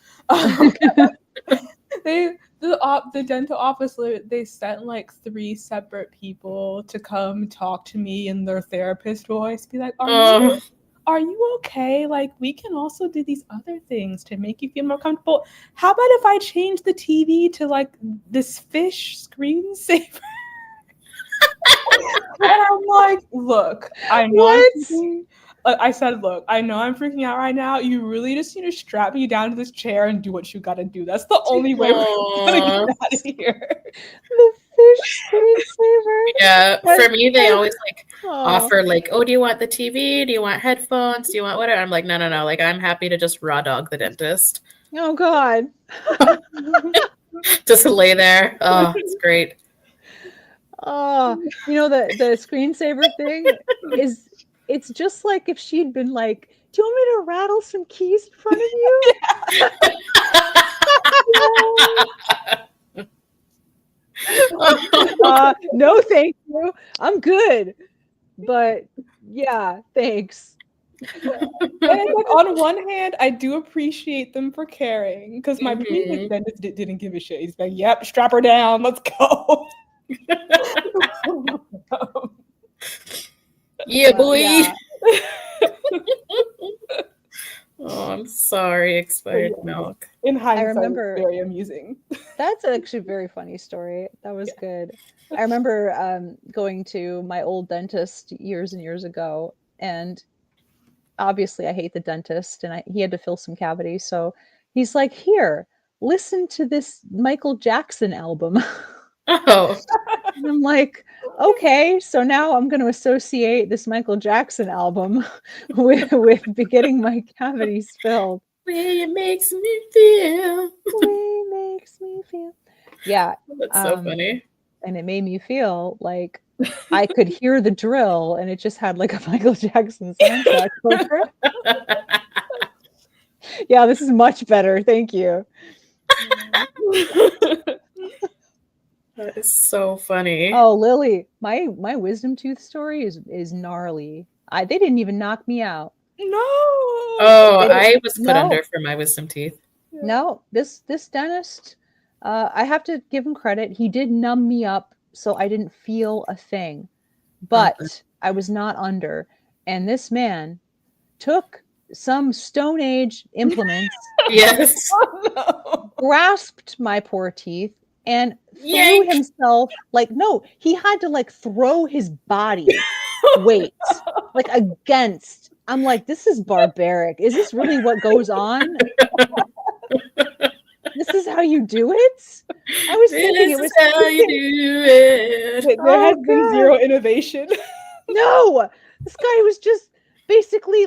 B: The dental office, they sent like 3 separate people to come talk to me in their therapist voice, be like, are you okay? Like, we can also do these other things to make you feel more comfortable. How about if I change the TV to like this fish screensaver? And I'm like, look, I know I said, look, I know I'm freaking out right now. You really just need to strap me down to this chair and do what you gotta do. That's the only way we're gonna get out of here.
C: The fish screensaver.
A: Yeah, for me, they always like offer like, oh, do you want the TV? Do you want headphones? Do you want whatever? I'm like, no. Like, I'm happy to just raw dog the dentist.
C: Oh God.
A: Just lay there. Oh, it's great.
C: Oh, the screensaver thing it's just like if she'd been like, do you want me to rattle some keys in front of you? No, thank you. I'm good. But yeah, thanks.
B: And like, on one hand, I do appreciate them for caring because my previous dentist didn't give a shit. He's like, yep, strap her down. Let's go.
A: Yeah, boy.
C: Yeah.
A: Oh, I'm sorry, expired milk.
B: In hindsight,
C: remember-
B: it's very amusing.
C: That's actually a very funny story. That was good. I remember going to my old dentist years and years ago, and obviously I hate the dentist, and he had to fill some cavities. So he's like, "Here, listen to this Michael Jackson album."
A: Oh,
C: And I'm like, okay, so now I'm going to associate this Michael Jackson album with getting my cavities filled.
A: way it makes me feel.
C: The way it makes me feel. Yeah.
A: That's so funny.
C: And it made me feel like I could hear the drill, and it just had like a Michael Jackson soundtrack over it. Yeah, this is much better. Thank you.
A: That is so funny.
C: Oh, Lily, my wisdom tooth story is gnarly. They didn't even knock me out.
B: No.
A: Oh, I was put under for my wisdom teeth.
C: No, this dentist, I have to give him credit. He did numb me up so I didn't feel a thing, but I was not under. And this man took some Stone Age implements,
A: Yes.
B: Oh,
C: grasped my poor teeth, and threw
A: Yank.
C: himself he had to throw his body weight against. I'm like, this is barbaric. Is this really what goes on? This is how you do it? I was thinking it was
A: how you do it.
B: There has been
C: God.
B: zero innovation.
C: No, this guy was just basically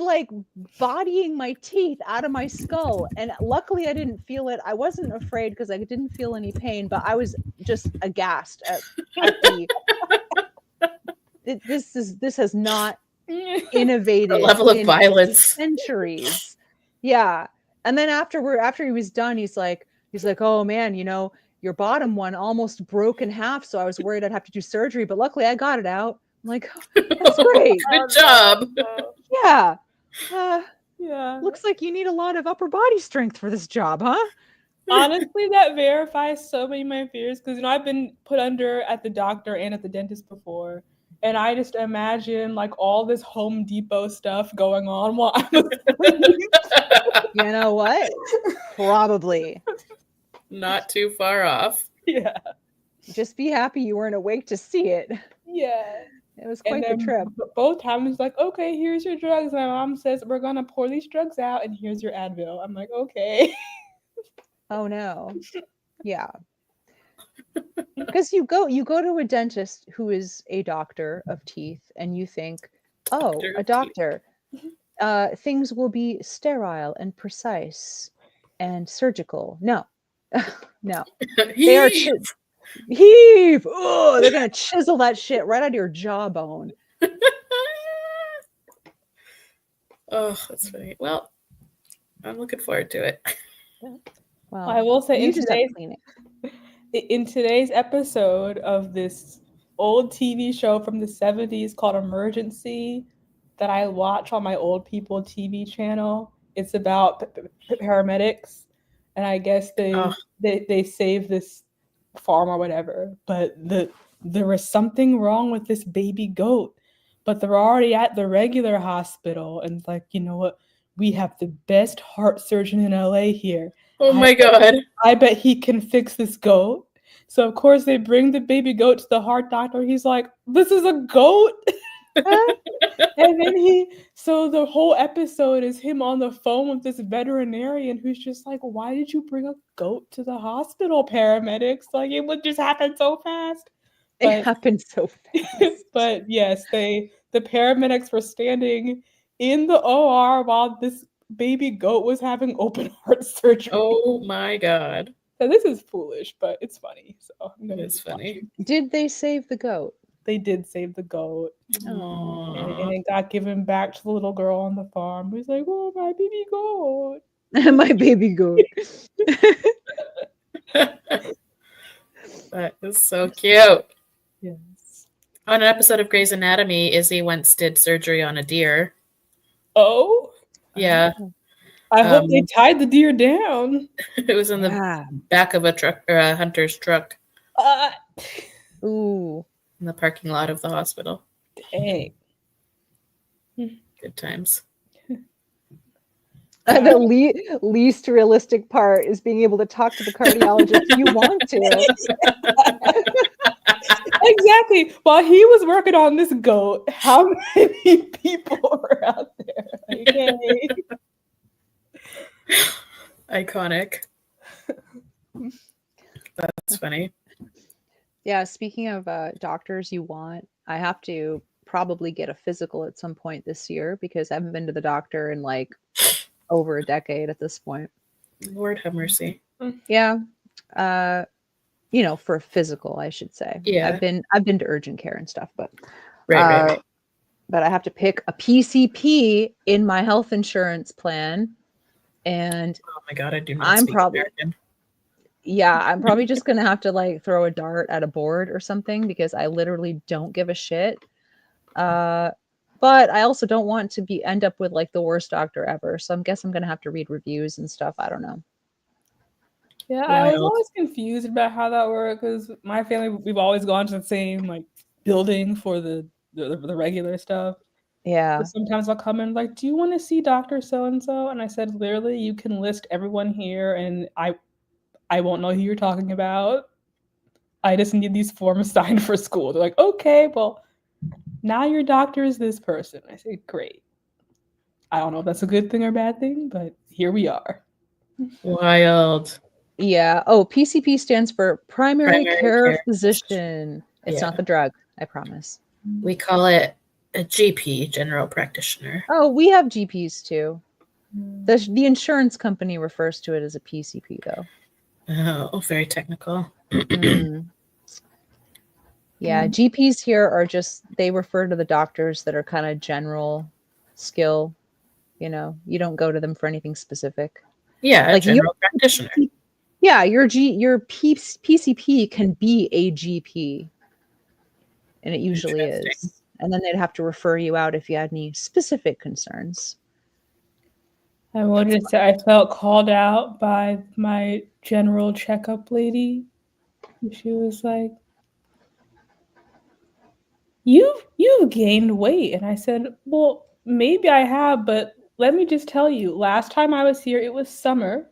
C: bodying my teeth out of my skull. And luckily I didn't feel it. I wasn't afraid because I didn't feel any pain, but I was just aghast at this has not innovated
A: The level of
C: in
A: violence.
C: centuries. Yeah. And then after he was done, he's like, oh man, your bottom one almost broke in half, so I was worried I'd have to do surgery, but luckily I got it out. I'm like, oh, that's great.
A: Good job.
C: Yeah.
B: Yeah.
C: Looks like you need a lot of upper body strength for this job, huh?
B: Honestly, that verifies so many of my fears because I've been put under at the doctor and at the dentist before, and I just imagine all this Home Depot stuff going on while I'm asleep.
C: You know what? Probably.
A: Not too far off.
B: Yeah.
C: Just be happy you weren't awake to see it.
B: Yeah.
C: It was quite the trip.
B: Both times it's like, okay, here's your drugs. My mom says we're gonna pour these drugs out, and here's your Advil. I'm like, okay.
C: Oh no. Yeah. Because you go to a dentist who is a doctor of teeth, and you think, oh, a doctor. Things will be sterile and precise and surgical. No. No. They are heave. Oh, they're gonna chisel that shit right out of your jawbone.
B: Oh,
A: that's funny. Well, I'm looking forward to it.
C: Well,
B: I will say
C: you just have to clean it.
B: In today's episode of this old TV show from the 70s called Emergency that I watch on my old people TV channel, it's about paramedics, and I guess they save this farm or whatever, but there was something wrong with this baby goat, but they're already at the regular hospital, and you know what, we have the best heart surgeon in LA here.
A: Oh my God.
B: I bet he can fix this goat. So of course they bring the baby goat to the heart doctor. He's like, this is a goat. And then so the whole episode is him on the phone with this veterinarian who's just like, why did you bring a goat to the hospital, paramedics? It would just happen so fast.
C: It happened so fast.
B: But yes, the paramedics were standing in the OR while this baby goat was having open heart surgery.
A: Oh my God.
B: So this is foolish, but it's funny. So
A: it's funny.
C: Did they save the goat?
B: They did save the goat.
C: Aww.
B: And it got given back to the little girl on the farm who's like, oh, my baby goat.
C: My baby goat.
A: That is so cute.
B: Yes.
A: On an episode of Grey's Anatomy, Izzy once did surgery on a deer.
B: Oh?
A: Yeah.
B: I hope they tied the deer down.
A: It was in the back of a truck or a hunter's truck.
C: Ooh.
A: In the parking lot of the hospital.
B: Dang.
A: Good times.
C: The least realistic part is being able to talk to the cardiologist you want to.
B: Exactly. While he was working on this goat, how many people were out there? Like, hey.
A: Iconic. That's funny.
C: Yeah, speaking of doctors you want, I have to probably get a physical at some point this year because I haven't been to the doctor in like over a decade at this point.
A: Lord have mercy.
C: Yeah. You know, for a physical, I should say.
A: Yeah.
C: I've been to urgent care and stuff, but
A: Right.
C: but I have to pick a PCP in my health insurance plan. And
A: Oh my god, I do not speak American.
C: Yeah, I'm probably just gonna have to like throw a dart at a board or something because I literally don't give a shit. But I also don't want to end up with like the worst doctor ever. So I guess I'm gonna have to read reviews and stuff. I don't know.
B: Yeah, I was always confused about how that worked because my family, we've always gone to the same like building for the regular stuff.
C: Yeah.
B: But sometimes I'll come in like, do you want to see Dr. So-and-so? And I said, literally, you can list everyone here and I won't know who you're talking about. I just need these forms signed for school. They're like, okay, well, now your doctor is this person. I say, great. I don't know if that's a good thing or bad thing, but here we are.
A: Wild.
C: Yeah. Oh, PCP stands for primary care physician. It's not the drug, I promise.
A: We call it a GP, general practitioner.
C: Oh, we have GPs too. The insurance company refers to it as a PCP though.
A: Oh, very technical.
C: Yeah, GPs here are just, they refer to the doctors that are kind of general skill. You know, you don't go to them for anything specific.
A: Yeah, like general practitioner.
C: Yeah, your PCP can be a GP, and it usually is. And then they'd have to refer you out if you had any specific concerns.
B: I wanted to say I felt called out by my general checkup lady. She was like, You've gained weight. And I said, well, maybe I have, but let me just tell you, last time I was here, it was summer.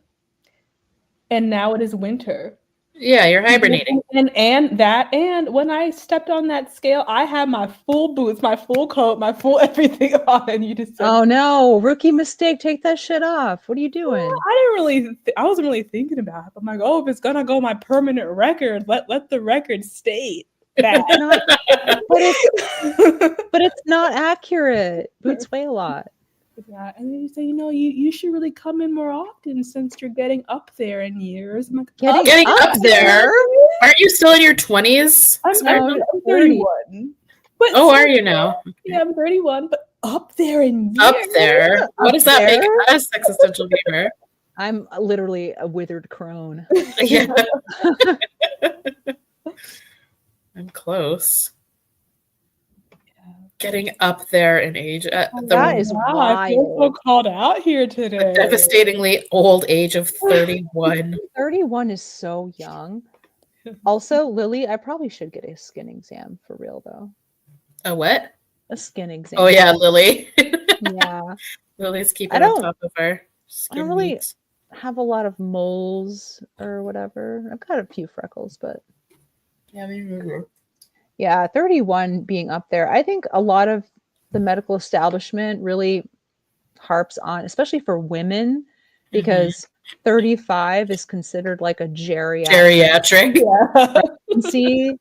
B: And now it is winter.
A: Yeah, you're hibernating.
B: And when I stepped on that scale, I had my full boots, my full coat, my full everything on. And you just said,
C: oh no, rookie mistake. Take that shit off. What are you doing?
B: I wasn't really thinking about it. I'm like, oh, if it's gonna go my permanent record, let the record state that.
C: But it's not accurate. Boots weigh a lot.
B: Yeah, and then you say, you should really come in more often since you're getting up there in years. I'm like,
A: getting up there? Aren't you still in your 20s?
B: I'm 31. But
A: are you now?
B: Yeah, I'm 31, but up there in years.
A: Up there? What does that make us, existential gamer?
C: I'm literally a withered crone.
A: Yeah. I'm close. Getting up there in age.
C: That is wild.
B: I feel so called out here today.
A: The devastatingly old age of 31.
C: 31 is so young. Also, Lily, I probably should get a skin exam for real, though.
A: A what?
C: A skin exam.
A: Oh, yeah, Lily.
C: Yeah.
A: Lily's keeping on top of her skin
C: I don't really
A: needs.
C: have a lot of moles or whatever. I've got a few freckles, but...
A: Yeah, me neither.
C: Yeah, 31 being up there. I think a lot of the medical establishment really harps on, especially for women, because 35 is considered like a geriatric. Pregnancy.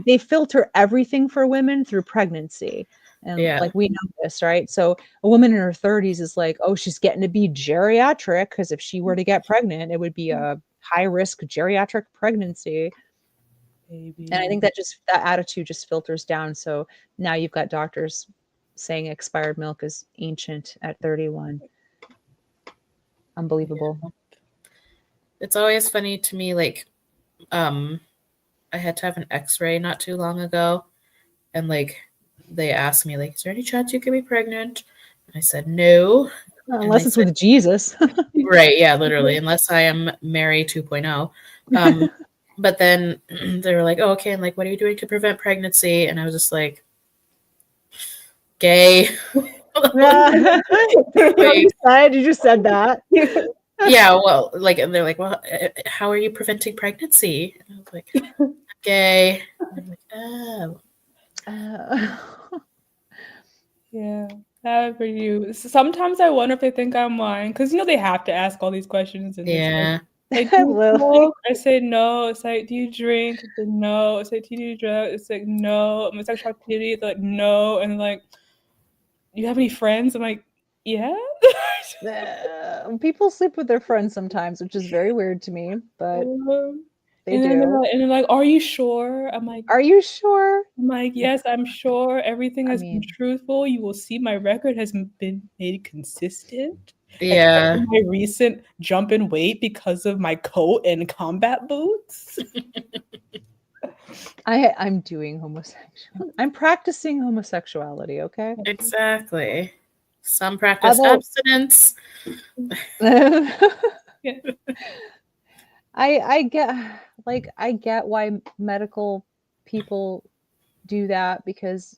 C: They filter everything for women through pregnancy. And like we know this, right? So a woman in her 30s is like, oh, she's getting to be geriatric because if she were to get pregnant, it would be a high-risk geriatric pregnancy. Baby. And I think that attitude just filters down. So now you've got doctors saying expired milk is ancient at 31. Unbelievable.
A: Yeah. It's always funny to me, like, I had to have an x-ray not too long ago. And like, they asked me, like, is there any chance you could be pregnant? And I said, no.
C: Unless it's with Jesus.
A: Right. Yeah, literally. Unless I am Mary 2.0. But then they were like, oh, okay. And like, what are you doing to prevent pregnancy? And I was just like, gay.
C: You just said that.
A: Yeah, well, like, and they're like, well, how are you preventing pregnancy? And I was like, gay. And I'm like, oh.
B: Yeah. How for you? Sometimes I wonder if they think I'm lying because they have to ask all these questions and
A: Yeah.
B: like do you smoke? I say no. It's like, do you drink? I say no. It's like, do you do drugs? It's like no. My sexual activity? It's like no. And like, you have any friends? I'm like, yeah.
C: People sleep with their friends sometimes, which is very weird to me, but they do.
B: And they're like, are you sure? I'm like,
C: are you sure?
B: I'm like, yes, I'm sure. Everything has been truthful. You will see my record has been made consistent.
A: Yeah.
B: Except for my recent jump in weight because of my coat and combat boots.
C: I'm doing homosexual. I'm practicing homosexuality, okay?
A: Exactly. Some practice abstinence.
B: Yeah.
C: I get why medical people do that because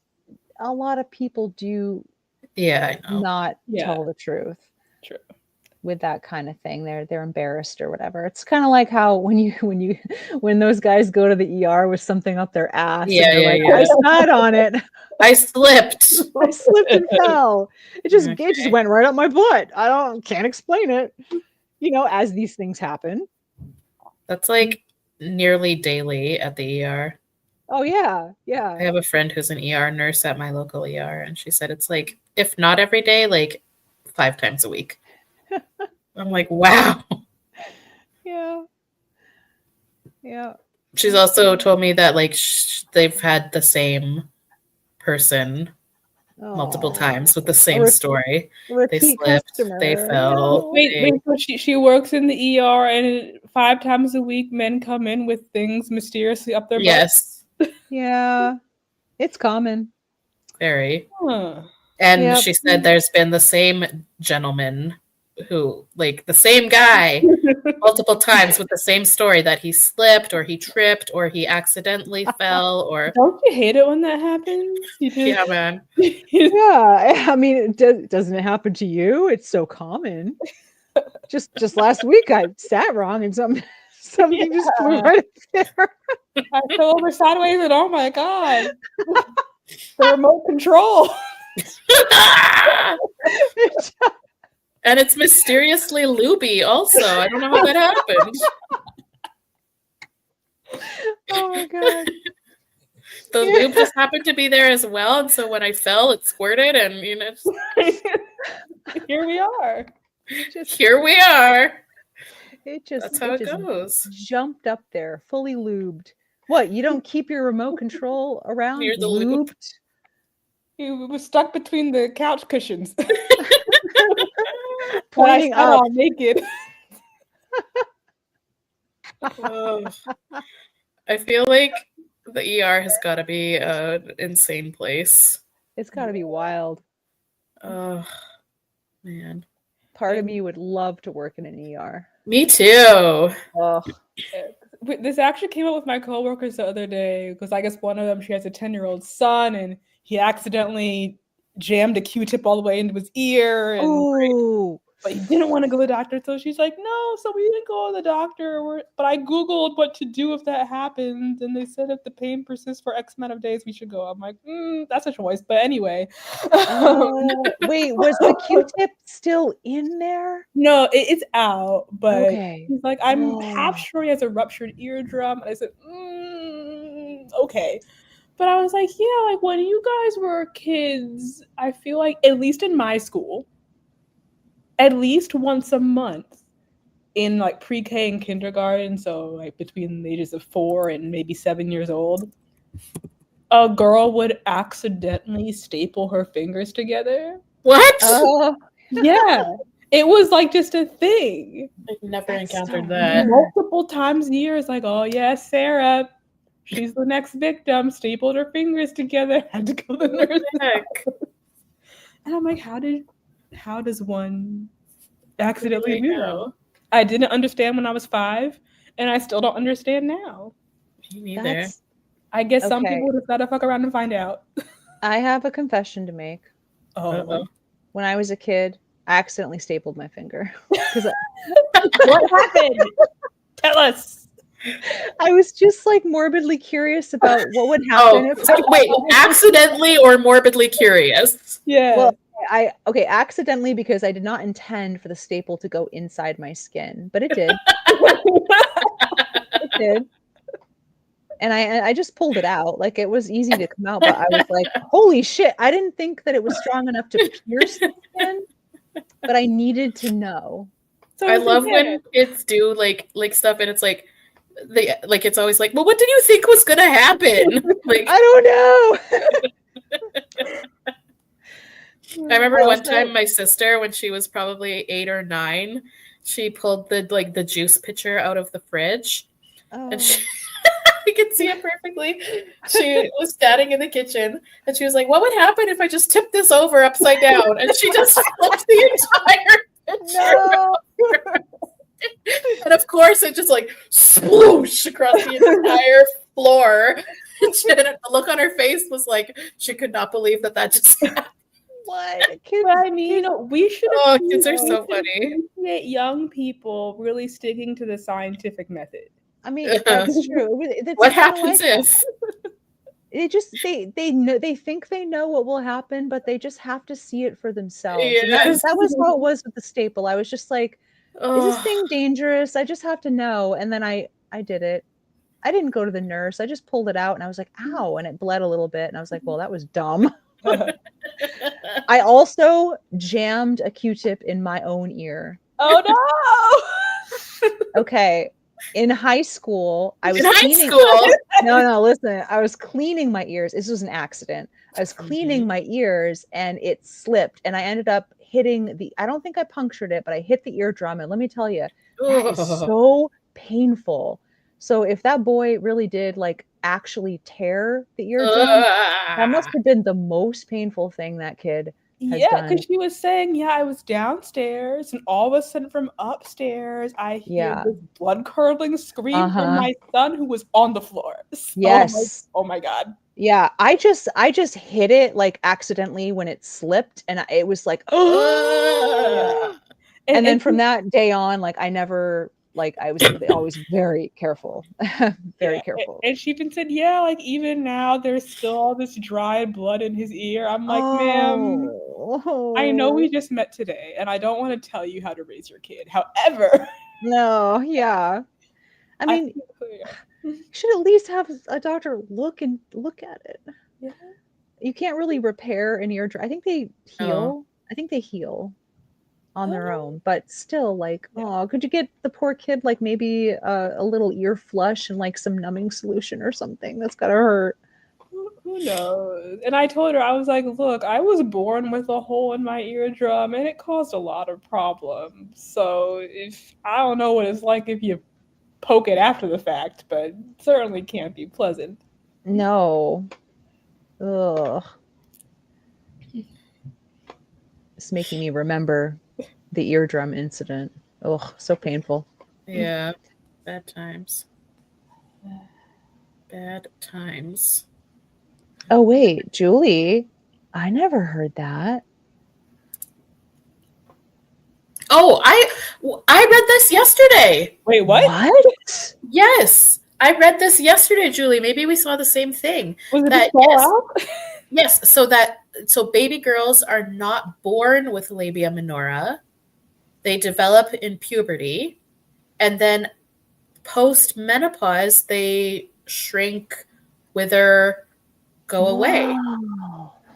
C: a lot of people do not tell the truth.
B: True.
C: With that kind of thing. They're embarrassed or whatever. It's kind of like how when those guys go to the ER with something up their ass and they're like, I sat on it.
A: I slipped.
C: I slipped and fell. It just went right up my butt. Can't explain it. As these things happen.
A: That's like nearly daily at the ER.
C: Oh yeah.
A: I have a friend who's an ER nurse at my local ER, and she said it's like, if not every day, like 5 times a week. I'm like, wow.
C: Yeah.
A: She's also told me that like they've had the same person multiple times with the same story. They slipped, they fell.
B: Wait, so she works in the ER and 5 times a week men come in with things mysteriously up their butts?
A: Yes.
C: Yeah. It's common.
A: Very.
B: Huh.
A: And she said there's been the same gentleman who, like the same guy, multiple times with the same story that he slipped or he tripped or he accidentally fell or.
B: Don't you hate it when that happens?
A: Yeah, man.
C: Yeah, I mean, doesn't it happen to you? It's so common. Just last week, I sat wrong and something just flew right there.
B: I fell over sideways and oh my god, the remote control.
A: And it's mysteriously looby also. I don't know how that happened.
C: Oh my god.
A: The lube just happened to be there as well. And so when I fell, it squirted and
B: here we are.
A: Here we are.
C: That's
A: how it goes.
C: Jumped up there, fully lubed. What, you don't keep your remote control around?
A: Near the lube?
B: He was stuck between the couch cushions.
C: Pointing up.
B: Naked.
A: I feel like the ER has got to be an insane place.
C: It's got to be wild.
A: Oh, man.
C: Part of me would love to work in an ER.
A: Me too.
C: Oh.
B: This actually came up with my coworkers the other day because I guess one of them, she has a 10-year-old son and he accidentally jammed a Q-tip all the way into his ear. And but he didn't want to go to the doctor. So she's like, no, so we didn't go to the doctor. But I Googled what to do if that happens. And they said if the pain persists for X amount of days, we should go. I'm like, that's a choice. But anyway.
C: Wait, was the Q-tip still in there?
B: No, it's out. But
C: he's
B: like, I'm half sure he has a ruptured eardrum. And I said, okay. But I was like, yeah, like when you guys were kids, I feel like, at least in my school, at least once a month in like pre-K and kindergarten, so like between the ages of 4 and maybe 7 years old, a girl would accidentally staple her fingers together.
A: What?
B: Yeah. It was like just a thing.
A: I've never encountered that.
B: Multiple times a year, it's like, oh yeah, Sarah, she's the next victim, stapled her fingers together, had to go to the nurse's office. And I'm like, how does one accidentally do that? I didn't understand when I was 5, and I still don't understand now.
A: Me neither.
B: I guess some people just gotta fuck around and find out.
C: I have a confession to make.
B: Oh.
C: when I was a kid, I accidentally stapled my finger because
B: What happened? Tell us.
C: I was just like morbidly curious about what would happen
A: Oh,
C: if
A: so wait, accidentally or morbidly curious?
B: Yeah.
C: well, accidentally because I did not intend for the staple to go inside my skin, but it did. It did. And I just pulled it out. Like it was easy to come out, but I was like, holy shit, I didn't think that it was strong enough to pierce the skin, but I needed to know.
B: So
A: I
B: it's
A: love
B: okay.
A: when kids do like stuff and it's like it's always like, well, what did you think was gonna happen? Like
C: I don't know.
A: I remember
C: I
A: one
C: also-
A: time my sister, when she was probably 8 or 9, she pulled the juice pitcher out of the fridge, and she, we could see it perfectly. She was standing in the kitchen, and she was like, "What would happen if I just tipped this over upside down?" And she just flipped the entire pitcher.
C: No.
A: And of course, it just like sploosh across the entire floor. And the look on her face was like she could not believe that just happened.
C: What?
B: But I mean, we should.
A: Oh, kids are so funny.
B: Appreciate young people really sticking to the scientific method.
C: I mean, that's true.
A: What happens if?
C: It just they know, they think they know what will happen, but they just have to see it for themselves. And
A: Yes.
C: that was how it was with the staple. I was just like, is this
A: Oh,
C: thing dangerous? I just have to know. And then I did it. I didn't go to the nurse. I just pulled it out and I was like, ow, and it bled a little bit. And I was like, well, that was dumb. I also jammed a Q-tip in my own ear.
B: Oh no!
C: Okay. In high school, I was
A: in high
C: cleaning.
A: school.
C: No, listen. I was cleaning my ears. This was an accident. I was cleaning my ears and it slipped and I ended up hitting I don't think I punctured it, but I hit the eardrum. And let me tell you, that is so painful. So if that boy really did like actually tear the eardrum, that must have been the most painful thing that kid has
B: Yeah,
C: done.
B: because she was saying, yeah, I was downstairs, and all of a sudden from upstairs, I hear this blood-curdling scream from my son who was on the floor. So
C: Yes.
B: oh my God.
C: Yeah, I just hit it like accidentally when it slipped, and it was like, oh. And then from that day on, like I never, like I was always very careful, very careful.
B: And she even said, yeah, like even now there's still all this dried blood in his ear. I'm like, ma'am, I know we just met today, and I don't want to tell you how to raise your kid. However,
C: no, yeah, I mean, you should at least have a doctor look at it.
B: Yeah.
C: You can't really repair an eardrum. I think they heal. I think they heal on their own, but still, like, could you get the poor kid like maybe a little ear flush and like some numbing solution or something? That's gotta hurt.
B: Who knows? And I told her, I was like, look, I was born with a hole in my eardrum, and it caused a lot of problems. So I don't know what it's like if you poke it after the fact, but it certainly can't be pleasant.
C: No. Ugh. It's making me remember the eardrum incident. Ugh, so painful.
A: Yeah, bad times. Bad times.
C: Oh wait, Julie, I never heard that.
A: Oh, I read this yesterday.
B: Wait, what?
C: What?
A: Yes, I read this yesterday, Julie. Maybe we saw the same thing.
B: Was it just fall out?
A: Yes, so baby girls are not born with labia minora. They develop in puberty, and then post-menopause, they shrink, wither, go away.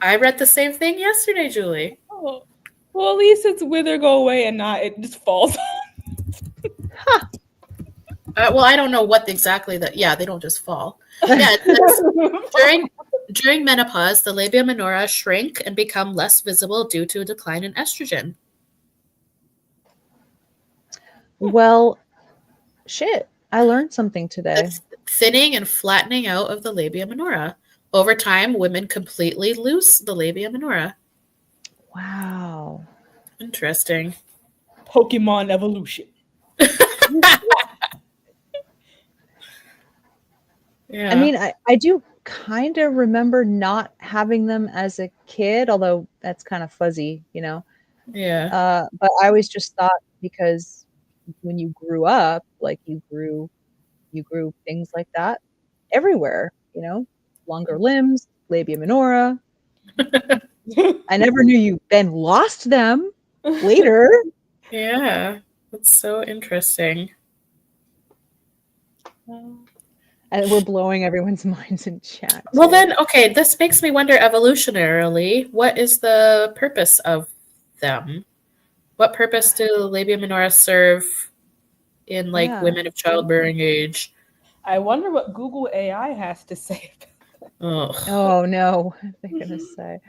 A: I read the same thing yesterday, Julie.
B: Oh. Well, at least it's wither, go away, and not it just falls.
A: Well, I don't know what exactly that. Yeah, they don't just fall. Yeah, during menopause, the labia minora shrink and become less visible due to a decline in estrogen.
C: Well, shit. I learned something today.
A: The thinning and flattening out of the labia minora. Over time, women completely lose the labia minora.
C: Wow.
A: Interesting.
B: Pokemon evolution.
A: Yeah.
C: I mean, I do kind of remember not having them as a kid, although that's kind of fuzzy, you know.
A: Yeah.
C: But I always just thought because when you grew up, like you grew things like that everywhere, longer limbs, labia minora. I never knew you then lost them later.
A: Yeah. That's so interesting.
C: And we're blowing everyone's minds in chat.
A: Well,
C: too.
A: then, okay, this makes me wonder evolutionarily, what is the purpose of them? What purpose do labia minora serve in like
C: Yeah.
A: women of childbearing age?
B: I wonder what Google AI has to say.
A: Ugh.
C: Oh no, they're gonna say.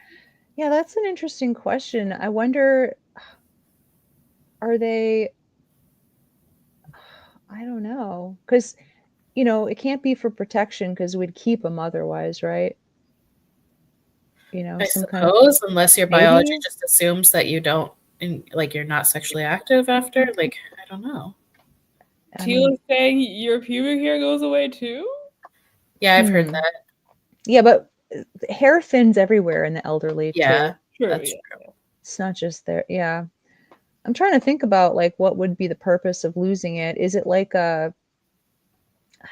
C: Yeah, that's an interesting question. I wonder, are they? I don't know, because it can't be for protection because we'd keep them otherwise, right?
A: I
C: Some kind of
A: suppose, unless your biology
C: maybe.
A: just assumes that you don't, like, you're not sexually active after. Like, I don't know.
C: I mean,
B: Teal is saying your pubic hair goes away too?
A: Yeah, I've heard that.
C: yeah, but hair thins everywhere in the elderly
A: Yeah,
C: too.
B: True,
A: that's
B: yeah.
A: true.
C: It's not just there. Yeah. I'm trying to think about like what would be the purpose of losing it. Is it like I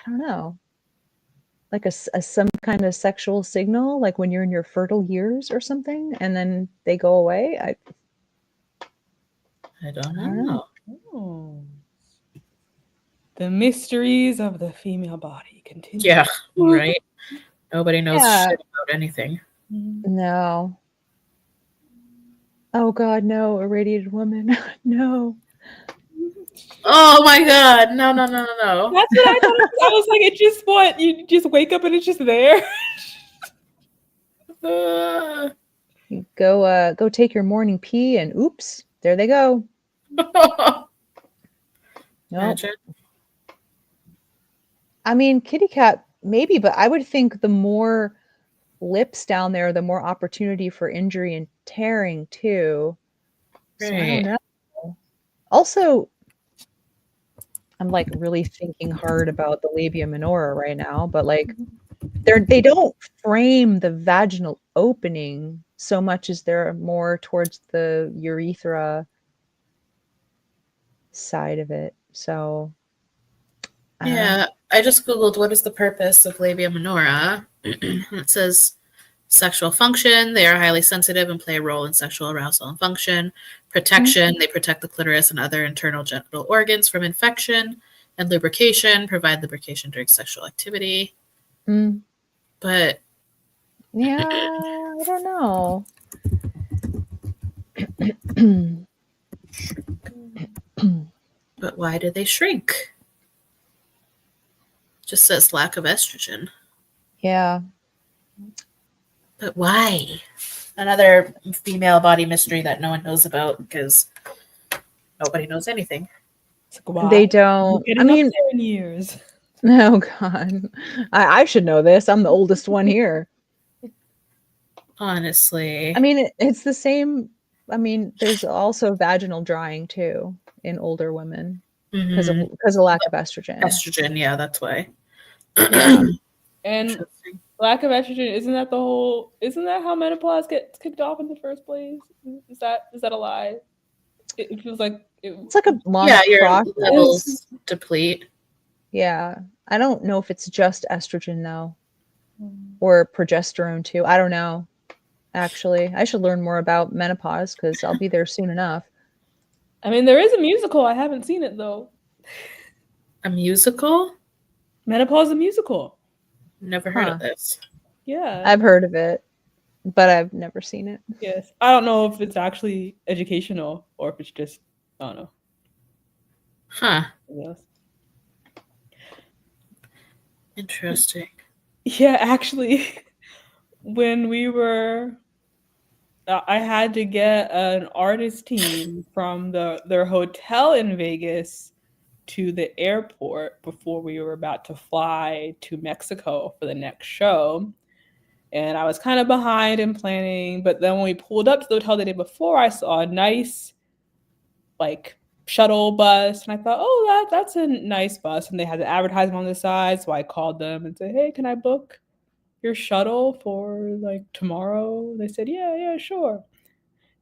C: don't know, like some kind of sexual signal, like when you're in your fertile years or something, and then they go away?
A: I don't
C: I don't know.
A: know.
B: Oh. The mysteries of the female body continue.
A: Yeah, right. Nobody knows
C: Yeah.
A: shit about anything.
C: No. Oh God, no! Irradiated woman, no.
A: Oh my god! No, no, no, no, no.
B: That's what I thought. I was like, it just what? You just wake up and it's just there?
C: You go take your morning pee, and oops, there they go. Nope.
A: Imagine.
C: I mean, kitty cat maybe, but I would think the more lips down there, the more opportunity for injury and tearing too. So I don't
A: Right.
C: know. Also, I'm like really thinking hard about the labia minora right now, but like they don't frame the vaginal opening so much as they're more towards the urethra side of it. So I don't know.
A: Yeah, I just Googled what is the purpose of labia minora. It says sexual function. They are highly sensitive and play a role in sexual arousal and function. Protection. They protect the clitoris and other internal genital organs from infection. And lubrication. Provide lubrication during sexual activity.
C: Mm,
A: But
C: yeah, I don't know.
A: but why do they shrink? Just says lack of estrogen.
C: Yeah.
A: But why? Another female body mystery that no one knows about because nobody knows anything.
C: They don't. I mean,
B: 10 years.
C: oh God, I should know this. I'm the oldest one here.
A: Honestly.
C: I mean, it's the same. I mean, there's also vaginal drying too in older women because of lack of estrogen.
A: Estrogen, yeah, that's why.
C: Yeah.
B: And lack of estrogen, isn't that how menopause gets kicked off in the first place? Is that a lie? It feels like
C: it's like a long
A: your
C: process.
A: levels deplete.
C: Yeah. I don't know if it's just estrogen though, or progesterone too. I don't know. Actually, I should learn more about menopause because I'll be there soon enough.
B: I mean, there is a musical. I haven't seen it though.
A: A musical?
B: Menopause a musical.
A: Never heard of this.
B: Yeah.
C: I've heard of it, but I've never seen it.
B: Yes. I don't know if it's actually educational or if it's just, I don't know.
A: Huh.
B: Yes.
A: Interesting.
B: Yeah, actually, when we were, I had to get an artist team from their hotel in Vegas to the airport before we were about to fly to Mexico for the next show. And I was kind of behind in planning, but then when we pulled up to the hotel the day before, I saw a nice like shuttle bus, and I thought, oh, that's a nice bus. And they had the advertisement on the side, so I called them and said, hey, can I book your shuttle for like tomorrow? They said, yeah, sure.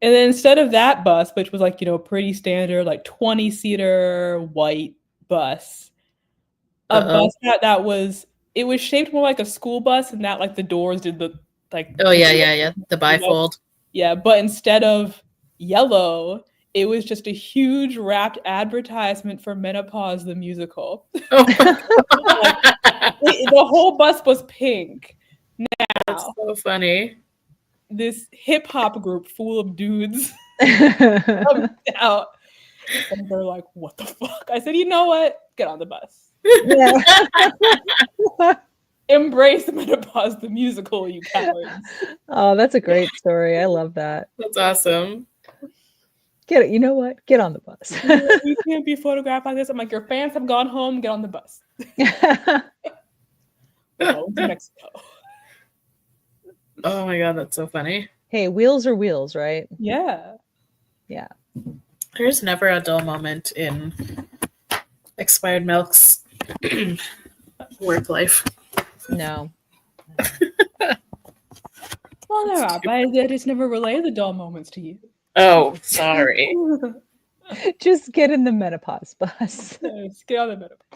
B: And then instead of that bus, which was like, pretty standard, like 20-seater white bus, a bus that was, it was shaped more like a school bus, and that like the doors did the like.
A: Oh yeah. The bifold.
B: Yeah, but instead of yellow, it was just a huge wrapped advertisement for Menopause the musical.
A: Oh.
B: The whole bus was pink.
A: That's so funny.
B: This hip hop group full of dudes come out, and they're like, "What the fuck?" I said, "You know what? Get on the bus. Embrace Menopause the musical, you cowards."
C: Oh, that's a great story. I love that.
A: That's awesome.
C: Get it? You know what? Get on the bus.
B: You can't be photographed like this. I'm like, your fans have gone home. Get on the bus. Go to Mexico.
A: Oh my god, that's so funny.
C: Hey, wheels are wheels, right?
B: Yeah.
C: Yeah.
A: There's never a dull moment in Expired Milk's work life.
C: No.
B: Well, no, I just never relay the dull moments to you.
A: Oh, sorry.
C: Just get in the menopause bus.
B: Just get on the menopause.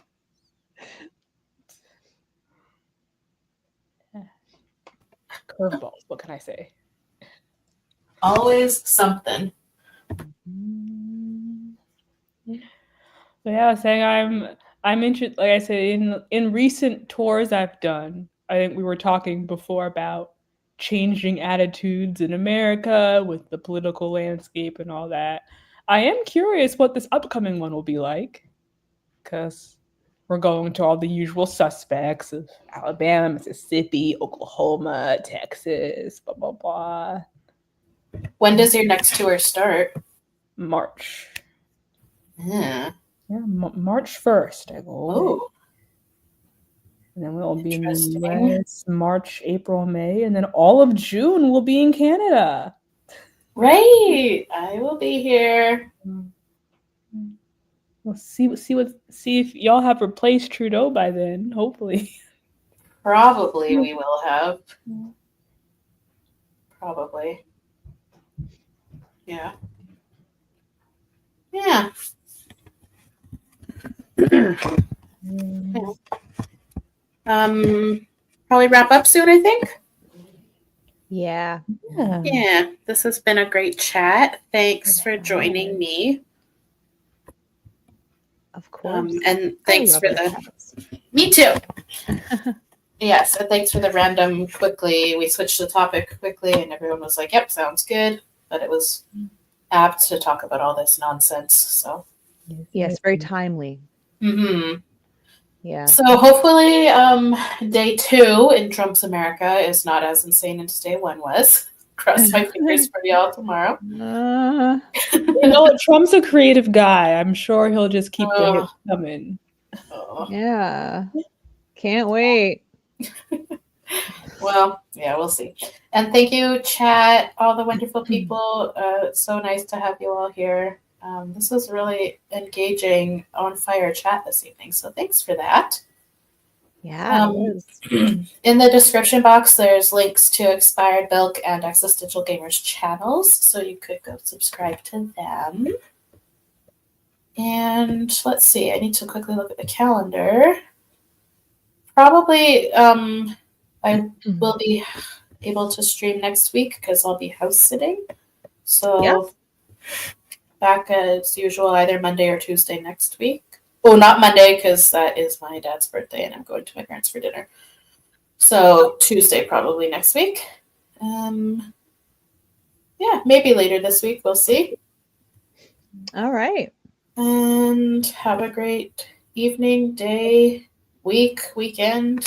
B: Curveballs. What can I say?
A: Always something.
B: So yeah, I was saying I'm interested. Like I said, in recent tours I've done, I think we were talking before about changing attitudes in America with the political landscape and all that. I am curious what this upcoming one will be like, because we're going to all the usual suspects of Alabama, Mississippi, Oklahoma, Texas, blah, blah, blah.
A: When does your next tour start?
B: March.
A: Yeah.
B: Yeah, March 1st, I believe.
A: Oh.
B: And then we'll be in the US, March, April, May, and then all of June we'll be in Canada.
A: Right. I will be here.
B: We'll see if y'all have replaced Trudeau by then, hopefully.
A: Probably we will have. Probably. Yeah. Yeah. Probably wrap up soon, I think.
C: Yeah.
A: Yeah. This has been a great chat. Thanks for joining me.
C: Of course.
A: And thanks for me too. Yes, and thanks for the random quickly. We switched the topic quickly and everyone was like, yep, sounds good. But it was apt to talk about all this nonsense. So
C: yes, very timely.
A: Mm-hmm.
C: Yeah.
A: So hopefully day 2 in Trump's America is not as insane as day 1 was. Cross my fingers for y'all tomorrow.
B: Trump's a creative guy. I'm sure he'll just keep the hits coming.
C: Yeah. Can't wait.
A: Well, yeah, we'll see. And thank you, chat, all the wonderful people. It's so nice to have you all here. This was really engaging, on fire chat this evening. So thanks for that.
C: Yeah.
A: In the description box, there's links to Expired Milk and Existential Gamers channels, so you could go subscribe to them. And let's see, I need to quickly look at the calendar. Probably I will be able to stream next week because I'll be house sitting. So back as usual, either Monday or Tuesday next week. Oh, not Monday, because that is my dad's birthday and I'm going to my parents for dinner. So Tuesday probably next week. Yeah, maybe later this week. We'll see.
C: All right.
A: And have a great evening, day, week, weekend.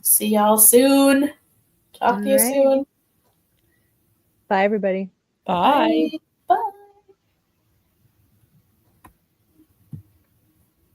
A: See y'all soon. Talk to you soon.
C: Bye, everybody.
B: Bye.
A: Bye.